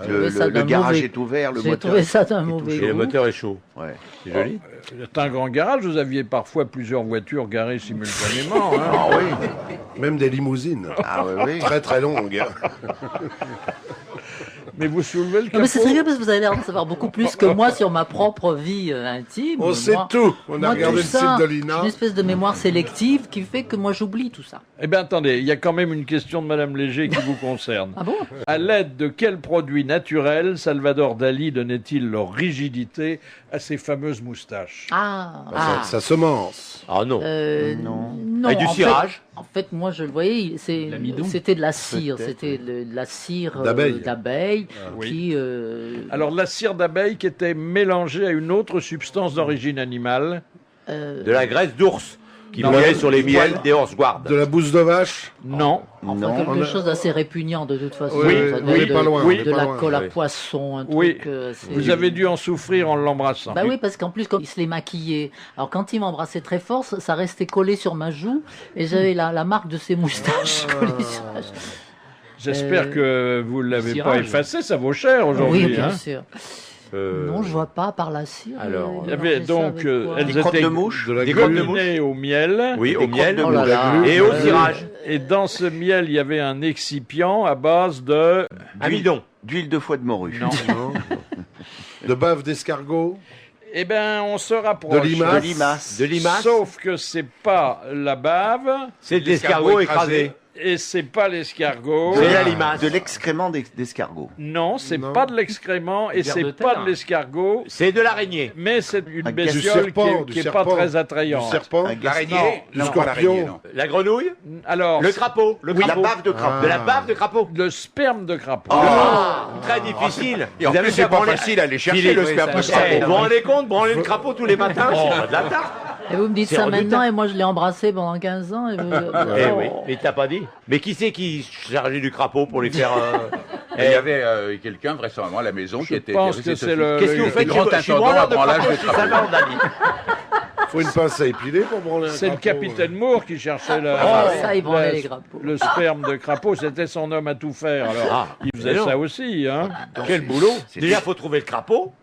Le garage est ouvert, le moteur. J'ai trouvé ça d'un mauvais goût. Et le moteur est chaud. Ouais. C'est joli. C'est un grand garage, vous aviez parfois plusieurs voitures garées simultanément. Hein. Ah oui. Même des limousines. Ah oui, oui. Très très longues. Mais vous soulevez le capot. Mais c'est sérieux parce que vous avez l'air de savoir beaucoup plus que moi sur ma propre vie intime. On sait tout. On a regardé le site de l'INA. J'ai une espèce de mémoire sélective qui fait que moi j'oublie tout ça. Eh bien, attendez, il y a quand même une question de Madame Léger qui vous concerne. Ah bon? À l'aide de quel produit naturel Salvador Dali donnait-il leur rigidité à ses fameuses moustaches? Sa semence. Ah non. Non. Avec du cirage? En fait, moi je le voyais, c'était de la cire, c'était de la cire d'abeille qui... Alors, la cire d'abeille qui était mélangée à une autre substance d'origine animale. De la graisse d'ours qui brillait sur les miels des horse-guards. De la bouse de vache? Non. Enfin, quelque chose d'assez répugnant de toute façon. Oui, pas loin. De la colle à poisson, un truc... Vous avez dû en souffrir en l'embrassant. Bah oui, parce qu'en plus, comme il se les maquillait, alors quand il m'embrassait très fort, ça restait collé sur ma joue, et j'avais la marque de ses moustaches collée sur ma joue. J'espère que vous ne l'avez pas effacé, ça vaut cher aujourd'hui. Oui, bien sûr. Non, je vois pas par la cire. Alors, il y avait donc elles étaient de mouche, des crottes de mouche au miel. Oui, au miel et au cirage. Et dans ce miel, il y avait un excipient à base de amidon, d'huile de foie de morue. Non. De bave d'escargot. Eh bien, on se rapproche. De limace. Sauf que c'est pas la bave. C'est de l'escargot écrasé. Et c'est pas l'escargot. C'est la limace. De l'excrément d'escargot. Non, c'est pas de l'excrément et c'est pas de l'escargot. C'est de l'araignée. Mais c'est une bestiole qui est pas très attrayante. Du serpent. L'araignée? Du scorpion. La grenouille? Alors, le crapaud. La bave de crapaud. De la bave de crapaud. Le sperme de crapaud. Très difficile. Et en plus, c'est pas facile à aller chercher le sperme de crapaud. Vous vous rendez compte, branler le crapaud tous les matins, c'est pas de la tarte. Et vous me dites ça maintenant, et moi je l'ai embrassé pendant 15 ans. Et vous... Eh oui, mais il t'a pas dit. Mais qui c'est qui chargeait du crapaud pour les faire... Il y avait quelqu'un vraisemblablement à la maison qui était... Je pense que c'est le... Qu'est-ce que vous faites? Je suis branleur de crapaud, c'est Salvador Dali. Faut une pince à épiler pour branler un crapaud. C'est le capitaine Moore qui cherchait ça, il branlait les crapauds. le sperme de crapaud. C'était son homme à tout faire. Alors, il faisait ça aussi. Hein. Quel boulot. Déjà, faut trouver le crapaud.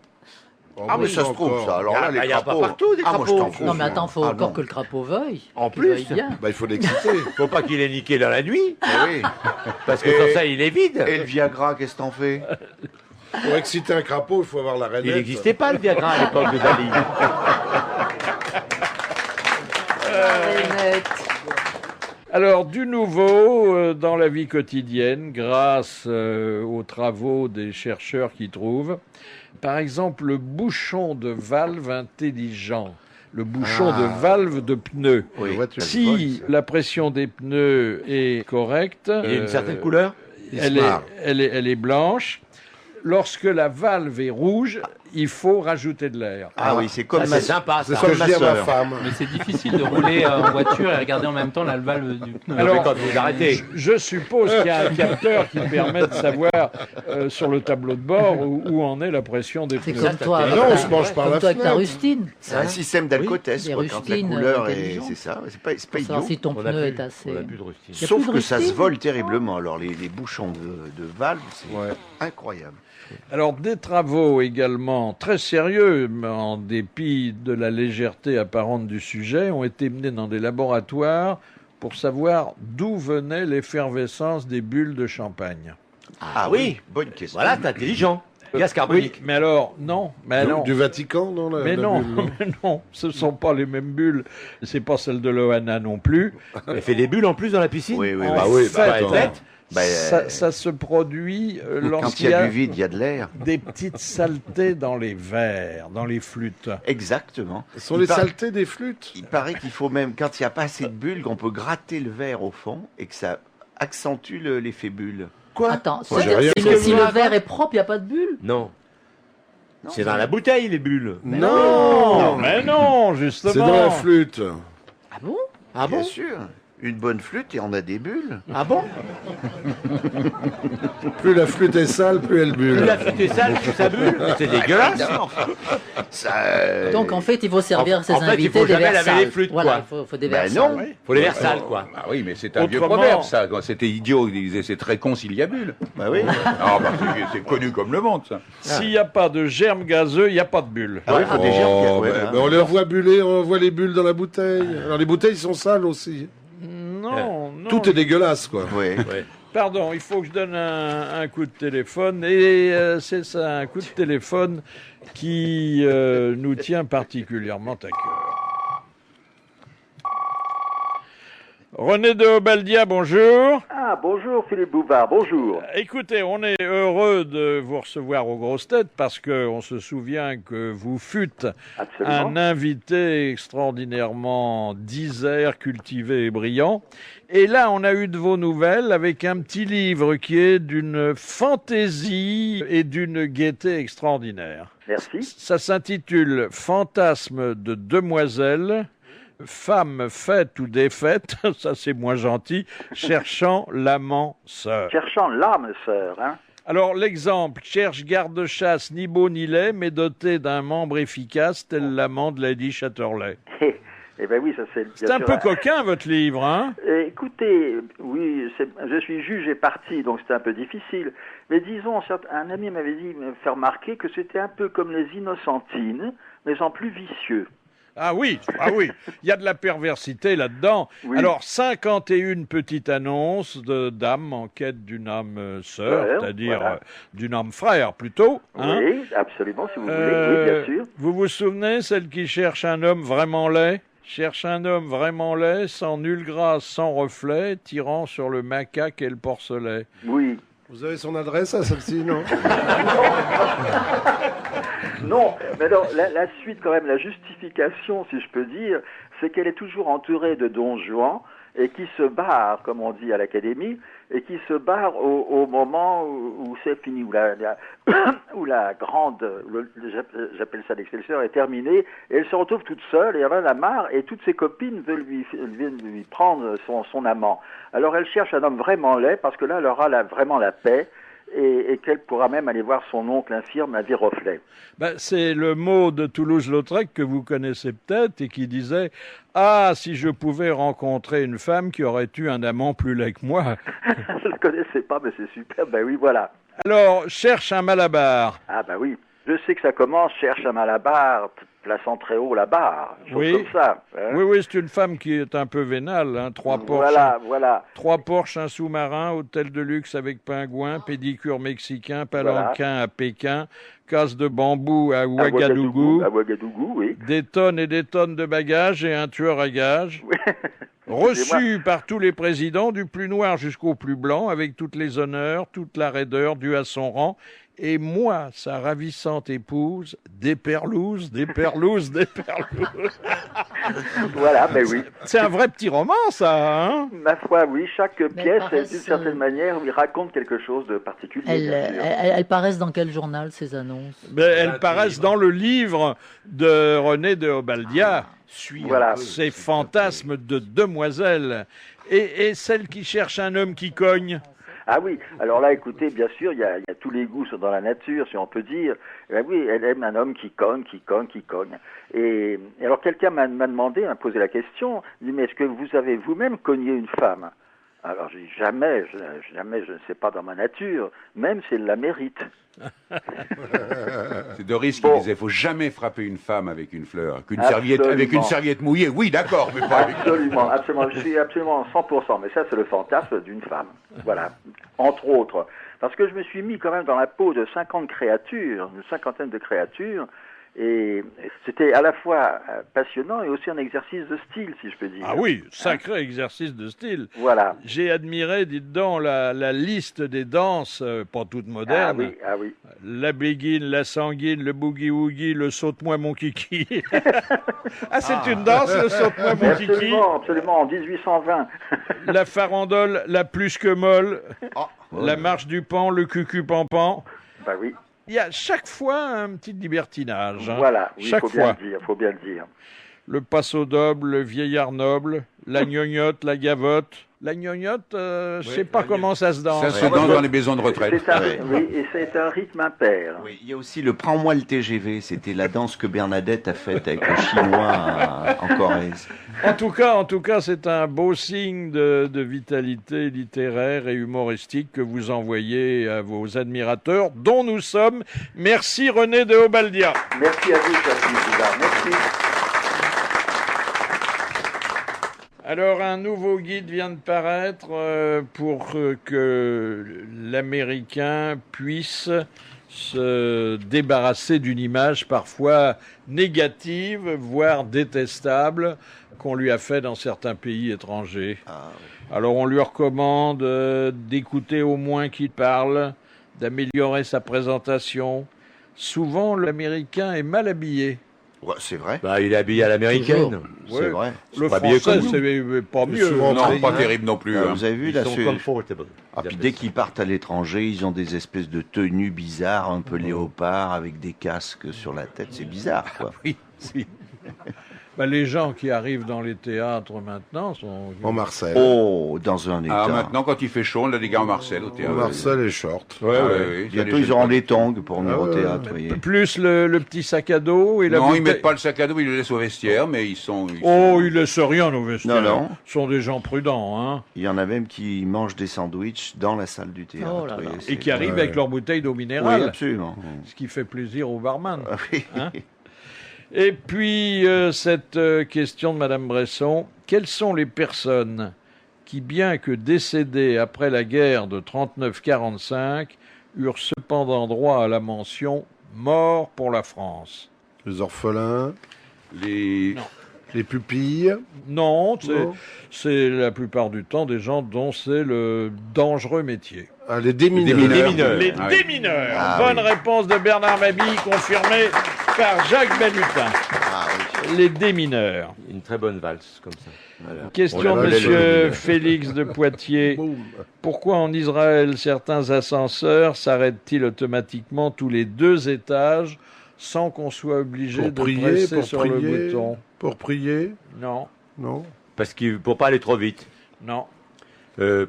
Mais ça se trouve, ça. Alors là, les y a pas crapauds... partout des crapauds. Non, mais attends, faut encore que le crapaud veuille. En plus, il faut l'exciter. Faut pas qu'il ait niqué dans la nuit. Oui. Parce que comme ça, il est vide. Et le Viagra, qu'est-ce que t'en fais? Pour exciter un crapaud, il faut avoir la rainette. Il n'existait pas le Viagra à l'époque de Dali. Alors, du nouveau dans la vie quotidienne, grâce aux travaux des chercheurs qui trouvent, par exemple, le bouchon de valve intelligent, le bouchon de valve de pneu. Oui. Si la pression des pneus est correcte, Il y a une certaine couleur. elle est blanche. Lorsque la valve est rouge, il faut rajouter de l'air. Ah oui, c'est comme c'est sympa. C'est ce que je dis à ma femme. Mais c'est difficile de rouler en voiture et regarder en même temps la valve du pneu. Alors, quand vous arrêtez. Je suppose qu'il y a un capteur qui permet de savoir sur le tableau de bord où en est la pression des C'est pneus. comme toi, Non, on se mange par comme la toi avec ta fenêtre. rustine. C'est un système d'alcotest, Des quoi, quand la rustines couleur est... intelligentes. C'est ça, c'est Pour pas savoir idiot. si ton pneu est assez... On a plus de rustine. Y a Sauf plus de que ça se rustine vole terriblement. Alors, les bouchons de valve, c'est incroyable. Alors, des travaux également très sérieux, mais en dépit de la légèreté apparente du sujet, ont été menés dans des laboratoires pour savoir d'où venait l'effervescence des bulles de champagne. Ah oui, bonne question. Voilà, t'es intelligent. Gaz carbonique. Oui, mais alors, non. Mais non. Du Vatican, non Mais non, mais non, ce ne sont pas les mêmes bulles. C'est pas celle de Loana non plus. Elle fait des bulles en plus dans la piscine. Oui, oui, En bah fait, oui, ça se produit quand lorsqu'il il y a du vide, il y a de l'air. des petites saletés dans les verres, dans les flûtes. Exactement. Ce sont les saletés des flûtes. Il paraît qu'il faut même, quand il n'y a pas assez de bulles, qu'on peut gratter le verre au fond et que ça accentue l'effet bulle. Quoi? Attends, Moi, j'ai rien si compris. le verre est propre, il n'y a pas de bulle? Non. C'est dans la bouteille, les bulles. Non, mais non, justement. C'est dans la flûte. Ah bon? Ah Bien bon? sûr. Une bonne flûte et on a des bulles. Ah bon? Plus la flûte est sale, plus elle bulle. Plus la flûte est sale, plus ça bulle. C'est dégueulasse. Donc en fait, il faut servir ses en fait, il invités faut des jamais verres laver sales. les flûtes, Voilà, quoi. faut des Ben verres non. sales. Faut les verres sales, quoi. Ah oui, mais c'est un vieux Autrement- proverbe, ça. Quand c'était idiot, il disait c'est très conciliabule. Bah oui. Ah, bah, c'est connu comme le monde, ça. S'il n'y a pas de germes gazeux, il n'y a pas de bulles. Ah oui, faut des germes. Oh, Ouais, ben, hein. ben, on les voit buller, on voit les bulles dans la bouteille. Alors les bouteilles sont sales aussi. Non, non. Tout est dégueulasse, quoi. Ouais. Pardon, il faut que je donne un coup de téléphone. Et c'est ça, un coup de téléphone qui nous tient particulièrement à cœur. René de Obaldia, bonjour. Ah, bonjour Philippe Bouvard, bonjour. Écoutez, on est heureux de vous recevoir aux grosses têtes parce qu'on se souvient que vous fûtes Absolument. un invité extraordinairement disert, cultivé et brillant. Et là, on a eu de vos nouvelles avec un petit livre qui est d'une fantaisie et d'une gaieté extraordinaire. Merci. Ça s'intitule « Fantasme de demoiselle ». Femme faite ou défaite, ça c'est moins gentil, cherchant l'amant sœur. Cherchant l'âme sœur, hein. Alors l'exemple, cherche garde-chasse ni beau ni laid, mais doté d'un membre efficace tel l'amant de Lady Chatterley. Eh ben oui, ça c'est... C'est un peu coquin votre livre, hein? Écoutez, oui, je suis juge et parti, donc c'était un peu difficile. Mais disons, un ami m'avait dit, me faire remarquer que c'était un peu comme les Innocentines, mais en plus vicieux. Ah oui, il y a de la perversité là-dedans. Oui. Alors, 51 petites annonces de dames en quête d'une âme sœur, Ouais, c'est-à-dire voilà. d'une âme frère plutôt. Hein. Oui, absolument, si vous voulez, oui, bien sûr. Vous vous souvenez, celle qui cherche un homme vraiment laid? Cherche un homme vraiment laid, sans nulle grâce, sans reflet, tirant sur le macaque et le porcelet. Oui. Vous avez son adresse à celle-ci, non? Non, mais alors, la suite quand même, la justification, si je peux dire, c'est qu'elle est toujours entourée de Don Juan et qui se barre, comme on dit à l'académie, et qui se barre au moment où c'est fini, où la grande, j'appelle ça l'excelleur, est terminée, et elle se retrouve toute seule, et elle en a marre, et toutes ses copines viennent lui prendre son amant. Alors elle cherche un homme vraiment laid, parce que là, elle aura vraiment la paix, et qu'elle pourra même aller voir son oncle infirme à Viroflay. Ben, c'est le mot de Toulouse-Lautrec que vous connaissez peut-être et qui disait « Ah, si je pouvais rencontrer une femme qui aurait eu un amant plus laid que moi !» Je ne le connaissais pas, mais c'est super. Ben oui, voilà. Alors, cherche un malabar. Ah ben oui. Je sais que ça commence, cherche un malabar, plaçant très haut la barre. Oui. Comme ça. Hein. Oui, c'est une femme qui est un peu vénale. Hein. 3 Porsche, Voilà. 3 Porsche, un sous-marin, hôtel de luxe avec pingouin, pédicure mexicain, palanquin à Pékin, case de bambou à Ouagadougou, À Ouagadougou, oui. des tonnes et des tonnes de bagages et un tueur à gages. Oui. Reçu par tous les présidents, du plus noir jusqu'au plus blanc, avec toutes les honneurs, toute la raideur due à son rang. Et moi, sa ravissante épouse, des perlouses. Voilà, mais oui. C'est un vrai petit roman, ça, hein? Ma foi, oui. Chaque pièce, paraissent, d'une certaine manière, lui raconte quelque chose de particulier. bien sûr. Elles paraissent dans quel journal, ces annonces? Elles paraissent dans le livre de René de Obaldia. Voilà. Ces fantasmes de demoiselles. Et celle qui cherche un homme qui cogne. Ah oui, alors là, écoutez, bien sûr, il y a tous les goûts dans la nature, si on peut dire. Ben oui, elle aime un homme qui cogne. Et alors, quelqu'un m'a demandé, m'a posé la question, il dit, mais est-ce que vous avez vous-même cogné une femme? Alors, je dis jamais, je ne sais pas dans ma nature, même si elle la mérite. C'est Doris qui disait, faut jamais frapper une femme avec une fleur. Absolument. Avec une serviette mouillée, oui, d'accord, mais pas avec... Absolument, absolument. Je suis absolument 100%. Mais ça, c'est le fantasme d'une femme. Voilà. Entre autres. Parce que je me suis mis quand même dans la peau de 50 créatures, une cinquantaine de créatures. Et c'était à la fois passionnant et aussi un exercice de style, si je peux dire. Ah oui, sacré exercice de style. Voilà. J'ai admiré, dites donc, la liste des danses, pas toutes modernes. Ah oui. La béguine, la sanguine, le boogie-woogie, le saute-moi mon kiki. Ah, c'est une danse, le saute-moi mon kiki. Absolument, en 1820. La farandole, la plus que molle, la marche du pan, le cucu-pampan. Bah oui. Il y a chaque fois un petit libertinage. Voilà, oui, chaque fois. Faut bien le dire. Le passo doble, le vieillard noble, la gnognotte, la gavotte. La gnognotte, je sais pas comment ça se danse. Ça se danse dans les maisons de retraite. Oui, et c'est un rythme impair. Oui, il y a aussi le Prends-moi le TGV. C'était la danse que Bernadette a faite avec le Chinois en Corrèze. En tout cas, c'est un beau signe de vitalité littéraire et humoristique que vous envoyez à vos admirateurs, dont nous sommes. Merci René de Obaldia. Merci à vous, cher Philippe. Merci. Alors, un nouveau guide vient de paraître pour que l'Américain puisse se débarrasser d'une image parfois négative, voire détestable, qu'on lui a fait dans certains pays étrangers. Alors, on lui recommande d'écouter au moins qu'il parle, d'améliorer sa présentation. Souvent, l'Américain est mal habillé. Ouais, c'est vrai. Bah, il est habillé à l'américaine. C'est vrai. Le pas bien français, comme c'est pas mieux. Non, pas terrible non plus. Vous avez vu, là, Puis dès qu'ils partent à l'étranger, ils ont des espèces de tenues bizarres, un peu léopard, avec des casques sur la tête. C'est bizarre, quoi. Oui. Bah, les gens qui arrivent dans les théâtres maintenant sont... En Marcel. Oh, dans un état. Ah, maintenant, quand il fait chaud, on a des gars en Marcel au théâtre. En Marcel et short. Oui. Bientôt, ils auront les tongs pour venir au théâtre, vous voyez. Plus le petit sac à dos et la Non, bouteille... ils mettent pas le sac à dos, ils le laissent au vestiaire, mais ils sont... ils laissent rien au vestiaire. Non. Ce sont des gens prudents, hein. Il y en a même qui mangent des sandwichs dans la salle du théâtre. Oh là là. vous voyez, Et qui arrivent avec leur bouteille d'eau Oui, minérale. absolument. Ce qui fait plaisir au barman. Ah oui. Hein. Et puis, cette question de Madame Bresson, quelles sont les personnes qui, bien que décédées après la guerre de 39-45, eurent cependant droit à la mention « mort pour la France » ? Les orphelins, Les... les pupilles. Non, Non. c'est la plupart du temps des gens dont c'est le dangereux métier. Ah, les démineurs. Les Ah oui. démineurs. Ah Bonne oui. réponse de Bernard Mabille, confirmée par Jacques Balutin. Ah oui. Les démineurs. Une très bonne valse, comme ça. Voilà. Question On de l'appelait le Monsieur démineur. Félix de Poitiers. Boum. Pourquoi en Israël certains ascenseurs s'arrêtent-ils automatiquement tous les 2 étages sans qu'on soit obligé Pour de prier, presser pour sur le prier. bouton? Pour prier. Non, Non. Parce pour pas aller trop vite. non,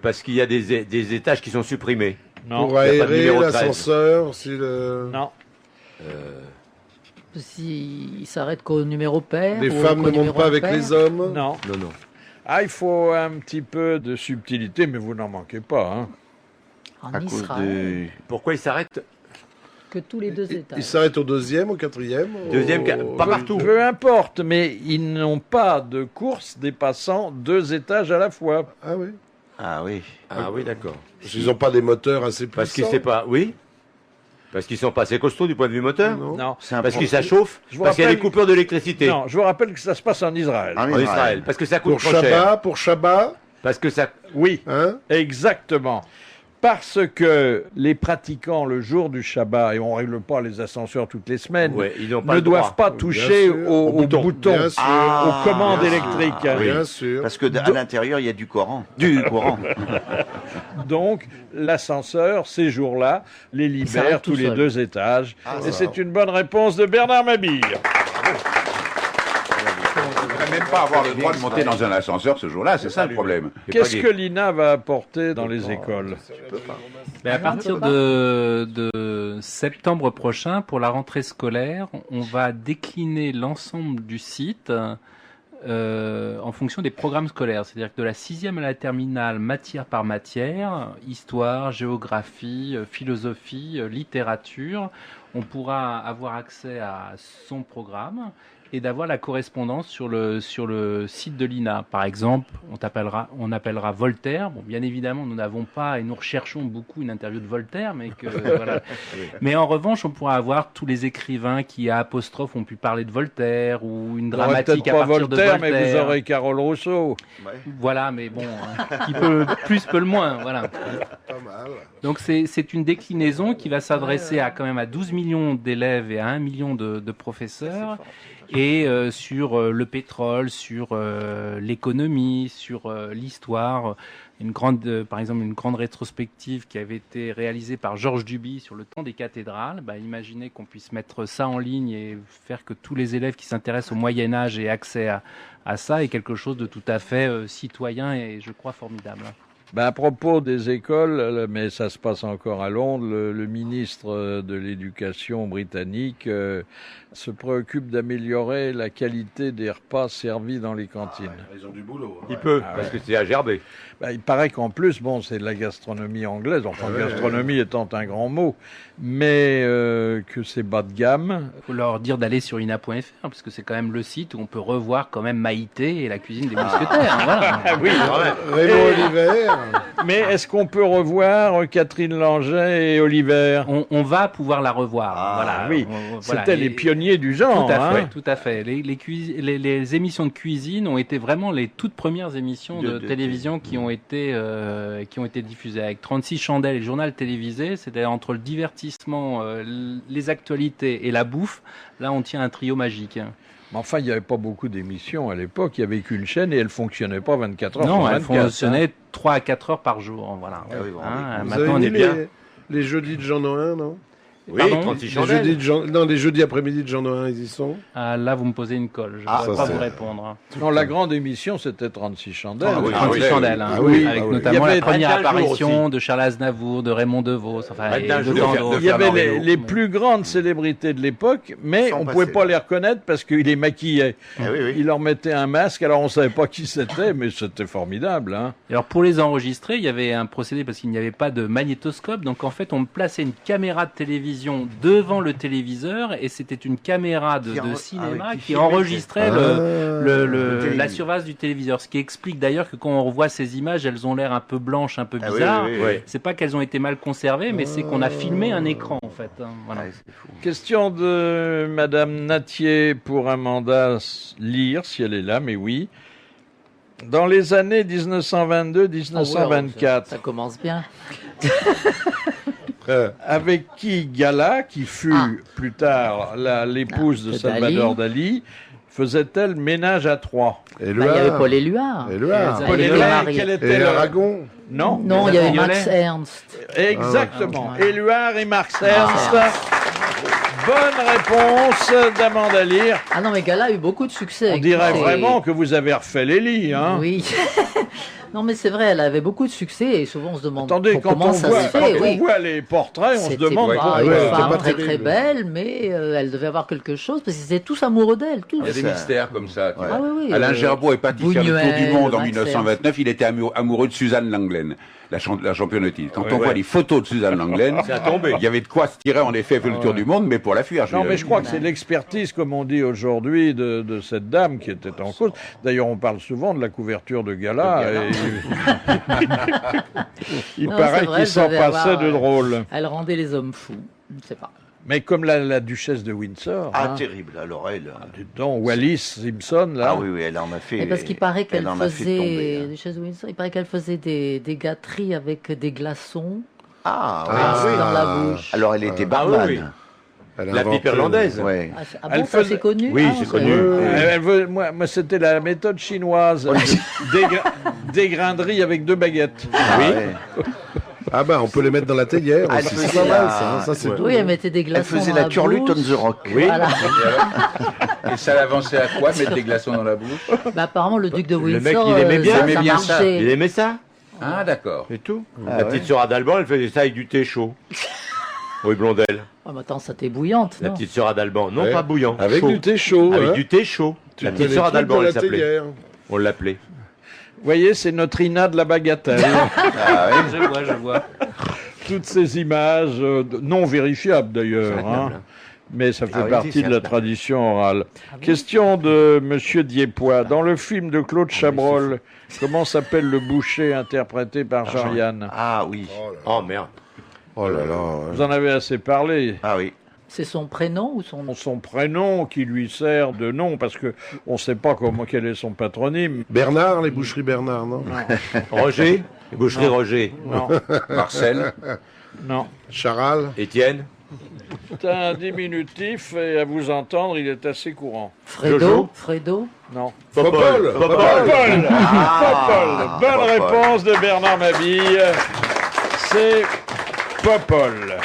Parce qu'il y a des étages qui sont supprimés. non, Pour y a pas de aérer numéro 13. l'ascenseur. Si le... non. S'il s'arrête qu'au numéro pair. Les ou femmes qu'au ne montent numéro pas avec impair. les hommes. Non. Non. Ah, il faut un petit peu de subtilité, mais vous n'en manquez pas. Hein. En À cause Israël, Pourquoi il s'arrête que tous les 2 Ils étages. s'arrêtent au 2e, au 4e. Deuxième, pas partout. Peu importe, mais ils n'ont pas de course dépassant 2 étages à la fois. Ah oui. Ah oui. Ah oui, d'accord. Parce qu'ils n'ont pas des moteurs assez puissants. Parce qu'ils ne pas. Oui. Parce qu'ils sont pas assez costauds du point de vue moteur. Non. Non. C'est un Parce qu'ils problème. s'achauffent. Je vous Parce qu'il y a des rappelle- coupures d'électricité. Non, je vous rappelle que ça se passe en Israël. En En Israël. Parce que ça coûte Pour trop cher. Shabbat, Parce que ça. Oui, hein. exactement. Parce que les pratiquants le jour du Shabbat, et on ne règle pas les ascenseurs toutes les semaines, Ouais, ils n'ont pas ne le droit. doivent pas toucher sûr. aux boutons, Bien sûr. aux commandes bien électriques. sûr. Bien sûr. Parce que à l'intérieur, il y a du courant. Du courant. Donc, l'ascenseur, ces jours-là, les libère s'arrête tous tout les seul. 2 étages. Ah, et c'est une bonne réponse de Bernard Mabille. On ne même pas avoir le droit de monter dans un ascenseur ce jour-là, c'est ça le problème. C'est Qu'est-ce pas que l'INA va apporter dans les écoles? Mais à partir de septembre prochain, pour la rentrée scolaire, on va décliner l'ensemble du site en fonction des programmes scolaires. C'est-à-dire que de la 6e à la terminale, matière par matière, histoire, géographie, philosophie, littérature, on pourra avoir accès à son programme et d'avoir la correspondance sur le site de l'INA. Par exemple, on appellera Voltaire. Bon, bien évidemment, nous n'avons pas et nous recherchons beaucoup une interview de Voltaire, mais voilà. Mais en revanche, on pourra avoir tous les écrivains qui, à apostrophe, ont pu parler de Voltaire ou une dramatique à partir Voltaire, de Voltaire. Mais vous aurez Carole Rousseau. Ouais. Voilà, mais bon, qui peut plus, peut le moins, voilà. Pas mal. Donc c'est une déclinaison qui va s'adresser à quand même à 12 millions d'élèves et à 1 million de professeurs. Et sur le pétrole, sur l'économie, sur l'histoire, par exemple une grande rétrospective qui avait été réalisée par Georges Duby sur le temps des cathédrales. Imaginez qu'on puisse mettre ça en ligne et faire que tous les élèves qui s'intéressent au Moyen-Âge aient accès à ça est quelque chose de tout à fait citoyen et je crois formidable. À propos des écoles, mais ça se passe encore à Londres, le ministre de l'Éducation britannique se préoccupe d'améliorer la qualité des repas servis dans les cantines. Ils ont du boulot. Il peut, parce que c'est à gerber. Il paraît qu'en plus, c'est de la gastronomie anglaise, gastronomie étant un grand mot, mais que c'est bas de gamme. Il faut leur dire d'aller sur ina.fr, parce que c'est quand même le site où on peut revoir quand même Maïté et la cuisine des mousquetaires. Voilà. Oui, Raymond Oliver. Mais est-ce qu'on peut revoir Catherine Langeais et Oliver? On va pouvoir la revoir. Voilà. Oui, Voilà. C'était les pionniers du genre. Tout à fait. Les émissions de cuisine ont été vraiment les toutes premières émissions de télévision qui ont été diffusées. Avec 36 chandelles et le journal télévisé, c'était entre le divertissement, les actualités et la bouffe. Là, on tient un trio magique. Mais enfin, il n'y avait pas beaucoup d'émissions à l'époque. Il n'y avait qu'une chaîne et elle ne fonctionnait pas 24 heures non, sur 24. Elle fonctionnait 3 à 4 heures par jour. Voilà. Vous Maintenant, on avez est vu bien. les jeudis de Jean Noin, non? Oui, 36 chandelles. Les jeudis après-midi de Jean Noin, ils y sont. Là, vous me posez une colle. Je ne pourrais pas vous répondre. Non, la grande émission, c'était 36 chandelles. 36 chandelles. Avec notamment la première apparition de Charles Aznavour, de Raymond DeVos. Il y avait les plus grandes célébrités de l'époque, mais on ne pouvait pas les reconnaître parce qu'il les maquillait. Il leur mettait un masque, alors on ne savait pas qui c'était, mais c'était formidable. Alors pour les enregistrer, il y avait un procédé parce qu'il n'y avait pas de magnétoscope. Donc en fait, on plaçait une caméra de télévision devant le téléviseur et c'était une caméra de cinéma qui enregistrait la surface du téléviseur. Ce qui explique d'ailleurs que quand on revoit ces images, elles ont l'air un peu blanches, un peu bizarres. C'est pas qu'elles ont été mal conservées, mais c'est qu'on a filmé un écran en fait. Voilà. Question de Madame Natier pour Amanda Lire, si elle est là, mais oui. Dans les années 1922-1924. Ça commence bien. Avec qui Gala, qui fut plus tard l'épouse de Salvador Dali, faisait-elle ménage à trois? Il y avait Paul Éluard. Paul Éluard, quel était Aragon? Non, il y avait Max Ernst. Exactement. Éluard et Max Ernst. Bonne réponse d'Amanda Lire. Ah non, mais Gala a eu beaucoup de succès. On dirait vraiment que vous avez refait les lits. Oui. Non, mais c'est vrai, elle avait beaucoup de succès et souvent on se demande comment ça se fait. Quand on voit les portraits, on se demande pourquoi. Une femme très très belle, mais elle devait avoir quelque chose parce qu'ils étaient tous amoureux d'elle. Il y a des mystères comme ça. Tu vois. Oui, Alain Gerbeau est parti faire le tour du monde en 1929. Il était amoureux de Suzanne Langlaine, la championne de titre. Quand on voit les photos de Suzanne Langlaine, il y avait de quoi se tirer en effet faire le tour du monde, mais pour la fuir. Non, mais je crois que c'est l'expertise, comme on dit aujourd'hui, de cette dame qui était en cause. D'ailleurs, on parle souvent de la couverture de Gala. Il paraît qu'il s'en passait de drôle. Elle rendait les hommes fous. Je ne sais pas. Mais comme la duchesse de Windsor. Terrible. Alors elle. Wallis Simpson, là. Oui, elle en a fait. Parce qu'il paraît qu'elle faisait. Duchesse de Windsor, il paraît qu'elle faisait des gâteries avec des glaçons. Dans la bouche. Alors elle était barman. La pipe irlandaise. Ça c'est connu? Oui, c'est connu. Moi, c'était la méthode chinoise. Dégrainerie avec 2 baguettes. On peut les mettre dans la théière. C'est pas mal, ça. Oui, elle mettait des glaçons. Elle faisait la turlute on the rock. Oui. Et ça l'avançait à quoi, mettre des glaçons dans la bouche? Apparemment, le duc de Windsor. Le mec, il aimait bien ça. Il aimait ça. Ah, d'accord. Et tout. La petite sœur d'Alban, elle faisait ça avec du thé chaud. Oui, Blondel. Oh, mais attends, ça t'est bouillante, La non? petite sœur Adalban. Non, Ouais. pas bouillant. Avec chaud. du thé chaud. Avec hein. du thé chaud. La petite sœur Adalban, elle s'appelait. On l'appelait. Vous voyez, c'est notre Ina de la bagatelle. Je vois. Toutes ces images, non vérifiables d'ailleurs, hein, mais ça fait Ah oui, partie c'est de la certain. tradition orale. Question de Monsieur Diepois. Dans le film de Claude Chabrol, comment s'appelle le boucher interprété par Jean-Yann? Ah oui. Oh merde. Oh là là. Vous en avez assez parlé. Ah oui. C'est son prénom ou son nom? Son prénom qui lui sert de nom, parce que on ne sait pas quel est son patronyme. Bernard, les boucheries Bernard, non? Roger. Les boucheries Non. Roger. Non, Marcel. non. Charal. Étienne. C'est un diminutif et à vous entendre, il est assez courant. Fredo? Fredo? Non. Popol. Popol. Bonne Popol. réponse de Bernard Mabille. C'est Popol.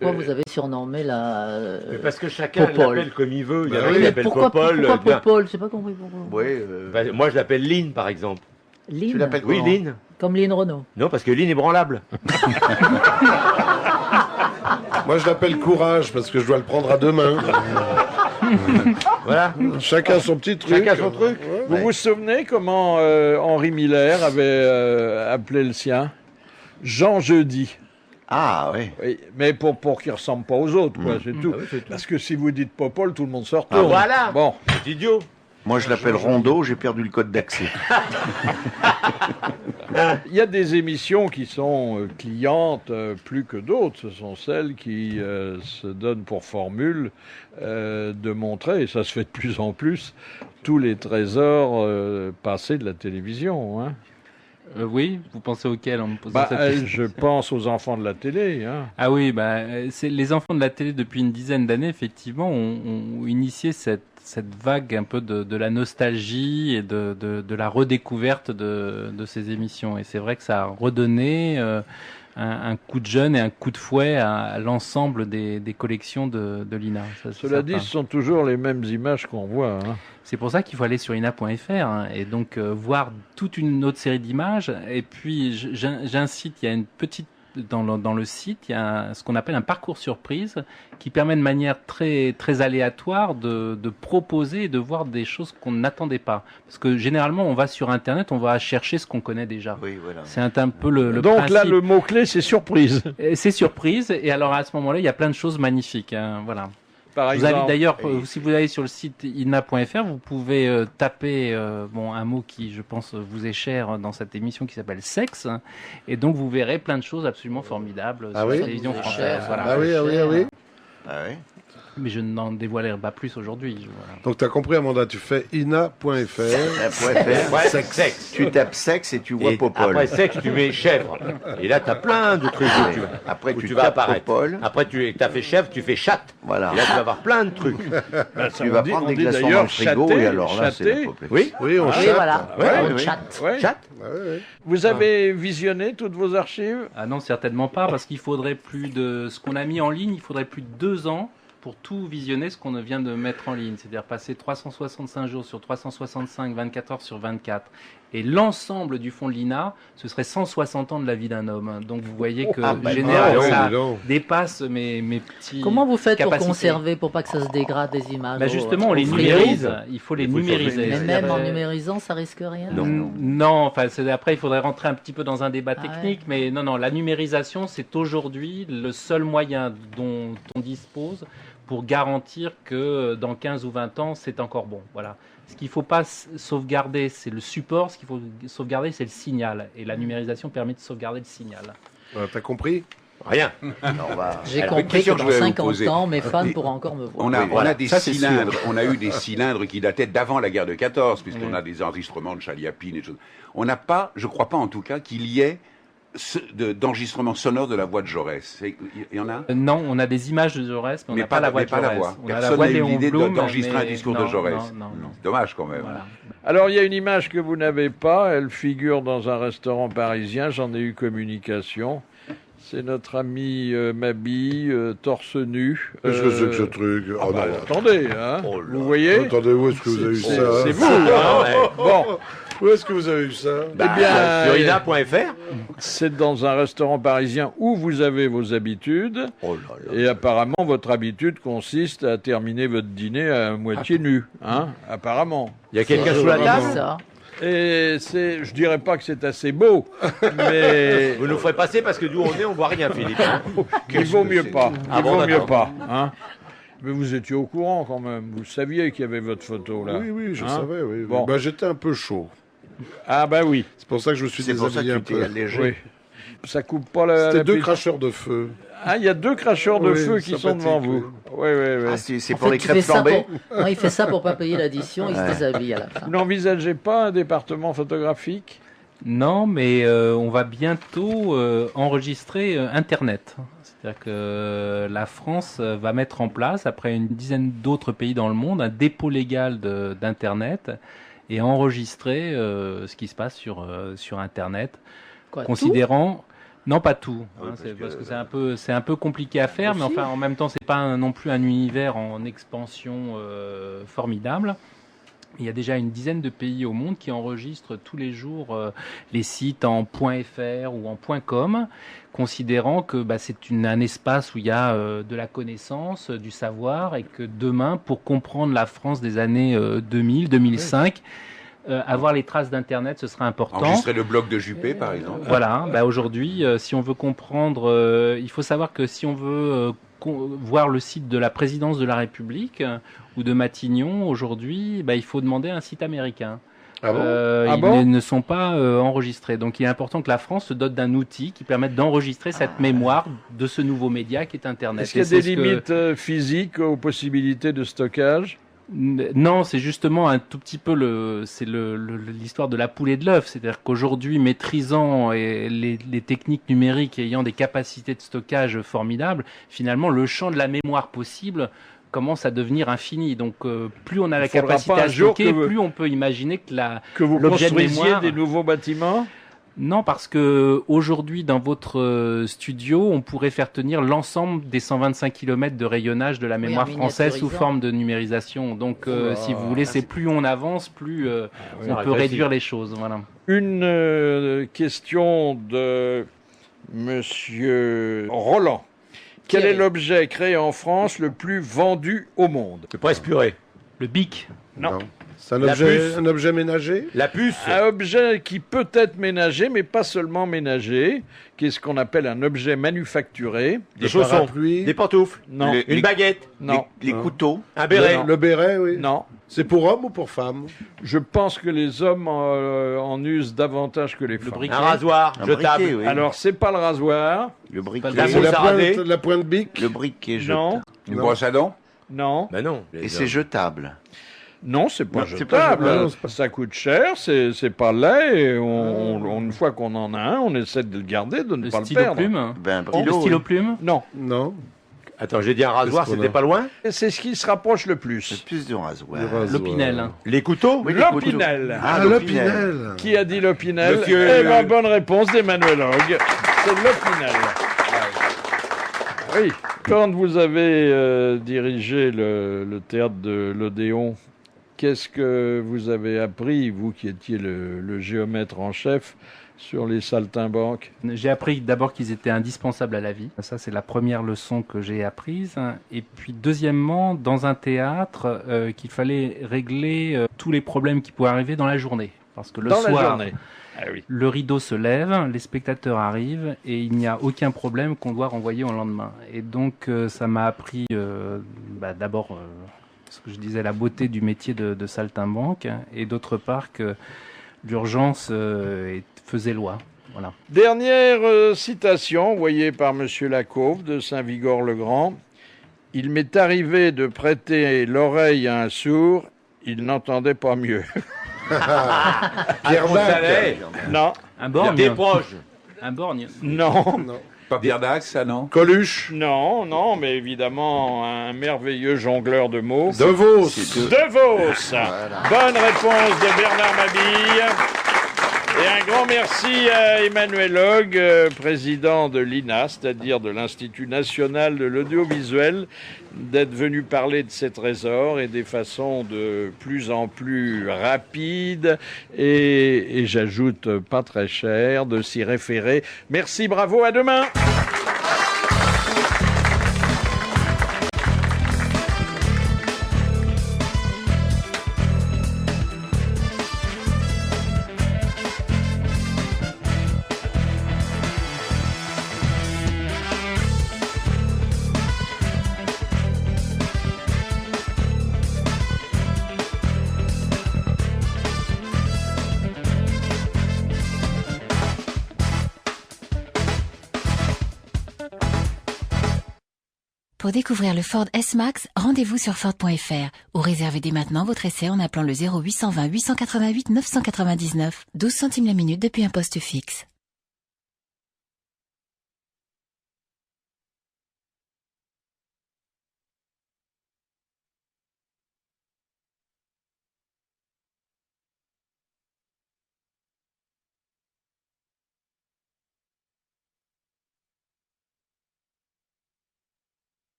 Pourquoi vous avez surnommé la... Mais parce que chacun Popol. l'appelle comme il veut. Il y en Bah a oui. qui Mais l'appellent pourquoi Popol. pourquoi Popol? J'ai pas compris pourquoi. Oui. Bah, moi, je l'appelle Lynn, par exemple. Lynn? Tu l'appelles Oui, comment? Lynn. Comme Lynn Renault. Non, parce que Lynn est branlable. Moi, je l'appelle Courage parce que je dois le prendre à deux mains. Voilà. Chacun son petit truc. Chacun son truc. Ouais. Vous vous souvenez comment Henri Miller avait appelé le sien? Jean Jeudi. Ah oui. Oui, mais pour qu'il ressemble pas aux autres, quoi, c'est tout. Ah oui, c'est tout. Parce que si vous dites Popol, tout le monde se retourne. voilà. Bon. C'est idiot. Moi, je l'appelle Rondeau, j'ai perdu le code d'accès. Il y a des émissions qui sont clientes plus que d'autres. Ce sont celles qui se donnent pour formule de montrer, et ça se fait de plus en plus, tous les trésors passés de la télévision. Hein. Oui, vous pensez auquel en me posant Bah, cette question? je pense aux enfants de la télé. Hein. Ah oui, c'est les enfants de la télé depuis une dizaine d'années, effectivement, ont initié cette vague un peu de la nostalgie et de la redécouverte de ces émissions. Et c'est vrai que ça a redonné un coup de jeune et un coup de fouet à l'ensemble des collections de l'INA. Ça, c'est Cela dit, certain. ce sont toujours les mêmes images qu'on voit. Hein. C'est pour ça qu'il faut aller sur ina.fr et donc voir toute une autre série d'images. Et puis j'incite, il y a une petite dans le site, il y a ce qu'on appelle un parcours surprise qui permet de manière très très aléatoire de proposer et de voir des choses qu'on n'attendait pas. Parce que généralement, on va sur Internet, on va chercher ce qu'on connaît déjà. Oui, voilà. C'est un peu le Donc principe. là, le mot-clé, c'est surprise. Et c'est surprise. Et alors à ce moment-là, il y a plein de choses magnifiques. Hein, voilà. Par Vous avez exemple, d'ailleurs, si vous allez sur le site ina.fr, vous pouvez taper un mot qui, je pense, vous est cher dans cette émission qui s'appelle sexe, et donc vous verrez plein de choses absolument formidables Ah sur oui la télévision française. Voilà. Ah oui, ah oui, ah oui. Ah oui. Mais je n'en dévoilerai pas plus aujourd'hui. Voilà. Donc, tu as compris, Amanda, tu fais ina.fr. Ouais, sexe. Tu tapes sexe et tu vois Et Popol. après sexe, tu mets chèvre. Et là, t'as plein de trucs où tu vas, Après, où tu tu vas tapes apparaître. Popol. Après, tu as fait chèvre, tu fais chatte. Voilà. Et là, tu vas avoir plein de trucs. ben, ça, Tu on vas dit- prendre on des dit glaçons dans d'ailleurs le frigo chatter, et alors là, c'est chatter. l'apoplecsie. Oui. Oui, on Oui, chatte. voilà. Ouais, On oui. chatte. Ouais. Chatte. Ah oui, oui. Vous avez visionné toutes vos archives? Ah non, certainement pas, parce qu'il faudrait plus de ce qu'on a mis en ligne, il faudrait plus de 2 ans pour tout visionner ce qu'on vient de mettre en ligne, c'est-à-dire passer 365 jours sur 365, 24 heures sur 24. Et l'ensemble du fonds de l'INA, ce serait 160 ans de la vie d'un homme. Donc vous voyez que généralement, oui, ça dis donc. dépasse mes petits Comment vous faites capacités. pour conserver, pour pas que ça se dégrade des images? Bah justement, on les frigo? numérise. Il faut les Il faut les numériser. Mais même en C'est-à-dire, numérisant, ça risque rien? Non, enfin, après, il faudrait rentrer un petit peu dans un débat Ah technique, mais non, la numérisation, c'est aujourd'hui le seul moyen dont on dispose pour garantir que dans 15 ou 20 ans, c'est encore bon. Voilà. Ce qu'il ne faut pas sauvegarder, c'est le support, ce qu'il faut sauvegarder, c'est le signal. Et la numérisation permet de sauvegarder le signal. T'as compris? Rien. J'ai Alors, compris une question que que dans je vais vous 50 poser. ans, mes fans pourront encore me voir. On a, Oui, voilà. on a des Ça, c'est cylindres, sûr. on a eu des cylindres qui dataient d'avant la guerre de 14, puisqu'on a des enregistrements de Chaliapine et choses. On n'a pas, je crois pas en tout cas, qu'il y ait d'enregistrement sonore de la voix de Jaurès. Il y en a? Non, on a des images de Jaurès, mais on Mais n'a pas la voix mais de pas la Jaurès. voix. On a la Personne voix n'a de eu Léon l'idée Blum, d'enregistrer un mais discours de non, Jaurès. non. Dommage quand même. Voilà. Alors, il y a une image que vous n'avez pas, elle figure dans un restaurant parisien, j'en ai eu communication. C'est notre ami Mabille, torse nu. Qu'est-ce que c'est que ce truc? Oh, non. Attendez, hein. Vous voyez? Attendez, où est-ce que vous avez eu ça? C'est vous, hein. Bon. Où est-ce que vous avez eu ça? Eh bien, sur ina.fr. c'est dans un restaurant parisien où vous avez vos habitudes. Oh là là. Et apparemment, votre habitude consiste à terminer votre dîner à moitié nu, hein. Apparemment. Il y a quelqu'un sous la table? Ça. Et je dirais pas que c'est assez beau, mais Vous nous ferez passer parce que d'où on est, on voit rien, Philippe. il vaut mieux pas. Ah Il bon, vaut mieux d'accord. pas, hein. Mais vous étiez au courant quand même. Vous saviez qu'il y avait votre photo là. Oui, oui, je Hein? savais, oui. Bon. Bah, j'étais un peu chaud. Ah bah oui. C'est pour ça que je me suis C'est pour ça déshabillé que un tu t'es peu. allégé. Oui. Ça coupe pas la. C'était deux l'appétit. cracheurs de feu. Ah, il y a deux cracheurs de Oui, feu qui sont sympathique, devant oui. vous. Oui, oui, oui. Ah, c'est En pour fait, les tu crêpes fais ça flambées. Non, il fait ça pour pas payer l'addition, il se déshabille à la fin. Vous n'envisagez pas un département photographique? Non, mais on va bientôt enregistrer Internet. C'est-à-dire que la France va mettre en place, après une dizaine d'autres pays dans le monde, un dépôt légal d'Internet et enregistrer ce qui se passe sur Internet, Quoi, considérant... Non, pas tout, Oui, parce que c'est un peu compliqué à faire, mais enfin en même temps c'est pas non plus un univers en expansion formidable. Il y a déjà une dizaine de pays au monde qui enregistrent tous les jours les sites en .fr ou en .com, considérant que c'est un espace où il y a de la connaissance, du savoir, et que demain, pour comprendre la France des années 2000, 2005, avoir les traces d'Internet, ce sera important. Enregistrer le blog de Juppé, par exemple. Voilà, aujourd'hui, si on veut comprendre, il faut savoir que si on veut voir le site de la présidence de la République ou de Matignon, aujourd'hui, il faut demander un site américain. Ah bon Ils ne sont pas enregistrés. Donc il est important que la France se dote d'un outil qui permette d'enregistrer cette mémoire de ce nouveau média qui est Internet. Est-ce qu'il y a des limites physiques aux possibilités de stockage? Non, c'est justement un tout petit peu l'histoire de la poule et de l'œuf. C'est-à-dire qu'aujourd'hui, maîtrisant les techniques numériques et ayant des capacités de stockage formidables, finalement, le champ de la mémoire possible commence à devenir infini. Donc, plus on a la capacité à stocker, plus on peut imaginer que vous l'objet de construisiez mémoire... des nouveaux bâtiments? Non, parce que aujourd'hui, dans votre studio, on pourrait faire tenir l'ensemble des 125 km de rayonnage de la mémoire française sous forme de numérisation. Donc, si vous voulez, c'est plus on avance, plus on peut réduire les choses. Voilà. Une question de Monsieur Roland. Quel est l'objet créé en France le plus vendu au monde? Le presse-purée. Le bic. Non. C'est La puce. un objet ménager? La puce. Un objet qui peut être ménager, mais pas seulement ménager, qui est ce qu'on appelle un objet manufacturé. Des chaussons. Parapluies. Des pantoufles. Non. Une baguette. Non. Les couteaux. Un béret. Le béret, oui. Non. C'est pour homme ou pour femme? Je pense que les hommes en usent davantage que les femmes. briquet. Un rasoir. Un Jetable. briquet, oui. Alors, c'est pas le rasoir. Le briquet. La C'est mousse à raser. la pointe bic? Le briquet Non. jetable. Une brosse à dents. Non. Ben non. Et c'est jetable. Non, c'est pas Non, c'est pas jetable. jetable. Non, c'est pas- Ça coûte cher, c'est pas laid. Et une fois qu'on en a un, on essaie de le garder, de ne Le pas le stylo perdre. plume. Ben, Le stylo, stylo oui. plume. Non. Non. Attends, j'ai dit un rasoir, Qu'est-ce qu'on c'était a pas loin. C'est ce qui se rapproche le C'est plus. plus du rasoir. Du rasoir. L'opinel. Les couteaux. Oui, les couteaux. L'Opinel. Ah, l'Opinel. Qui a dit l'Opinel? Monsieur- Eh ben, bonne réponse d'Emmanuel Hogg. C'est l'Opinel. Oui. Quand vous avez dirigé le théâtre de l'Odéon, qu'est-ce que vous avez appris, vous qui étiez le géomètre en chef, sur les saltimbanques? J'ai appris d'abord qu'ils étaient indispensables à la vie. Ça, c'est la première leçon que j'ai apprise. Et puis, deuxièmement, dans un théâtre, qu'il fallait régler tous les problèmes qui pouvaient arriver dans la journée. Parce que le Dans la soir, journée. Ah oui. le rideau se lève, les spectateurs arrivent et il n'y a aucun problème qu'on doit renvoyer au lendemain. Et donc, ça m'a appris d'abord, ce que je disais, la beauté du métier de saltimbanque, et d'autre part que l'urgence faisait loi. Voilà. Dernière citation envoyée par Monsieur Lacauve de Saint-Vigor-le-Grand. Il m'est arrivé de prêter l'oreille à un sourd, il n'entendait pas mieux. Pierre Saleh. Non, Un borgne. Des proches. Un borgne. non, Pas Pierre Dax, ça, non? Coluche. non, mais évidemment un merveilleux jongleur de mots. De Vos. De Vos. Bonne réponse de Bernard Mabille. Et un grand merci à Emmanuel Hogg, président de l'INA, c'est-à-dire de l'Institut national de l'audiovisuel, d'être venu parler de ces trésors et des façons de plus en plus rapides et j'ajoute pas très cher de s'y référer. Merci, bravo, à demain. Pour découvrir le Ford S-Max, rendez-vous sur Ford.fr ou réservez dès maintenant votre essai en appelant le 0820 888 999. 12 centimes la minute depuis un poste fixe.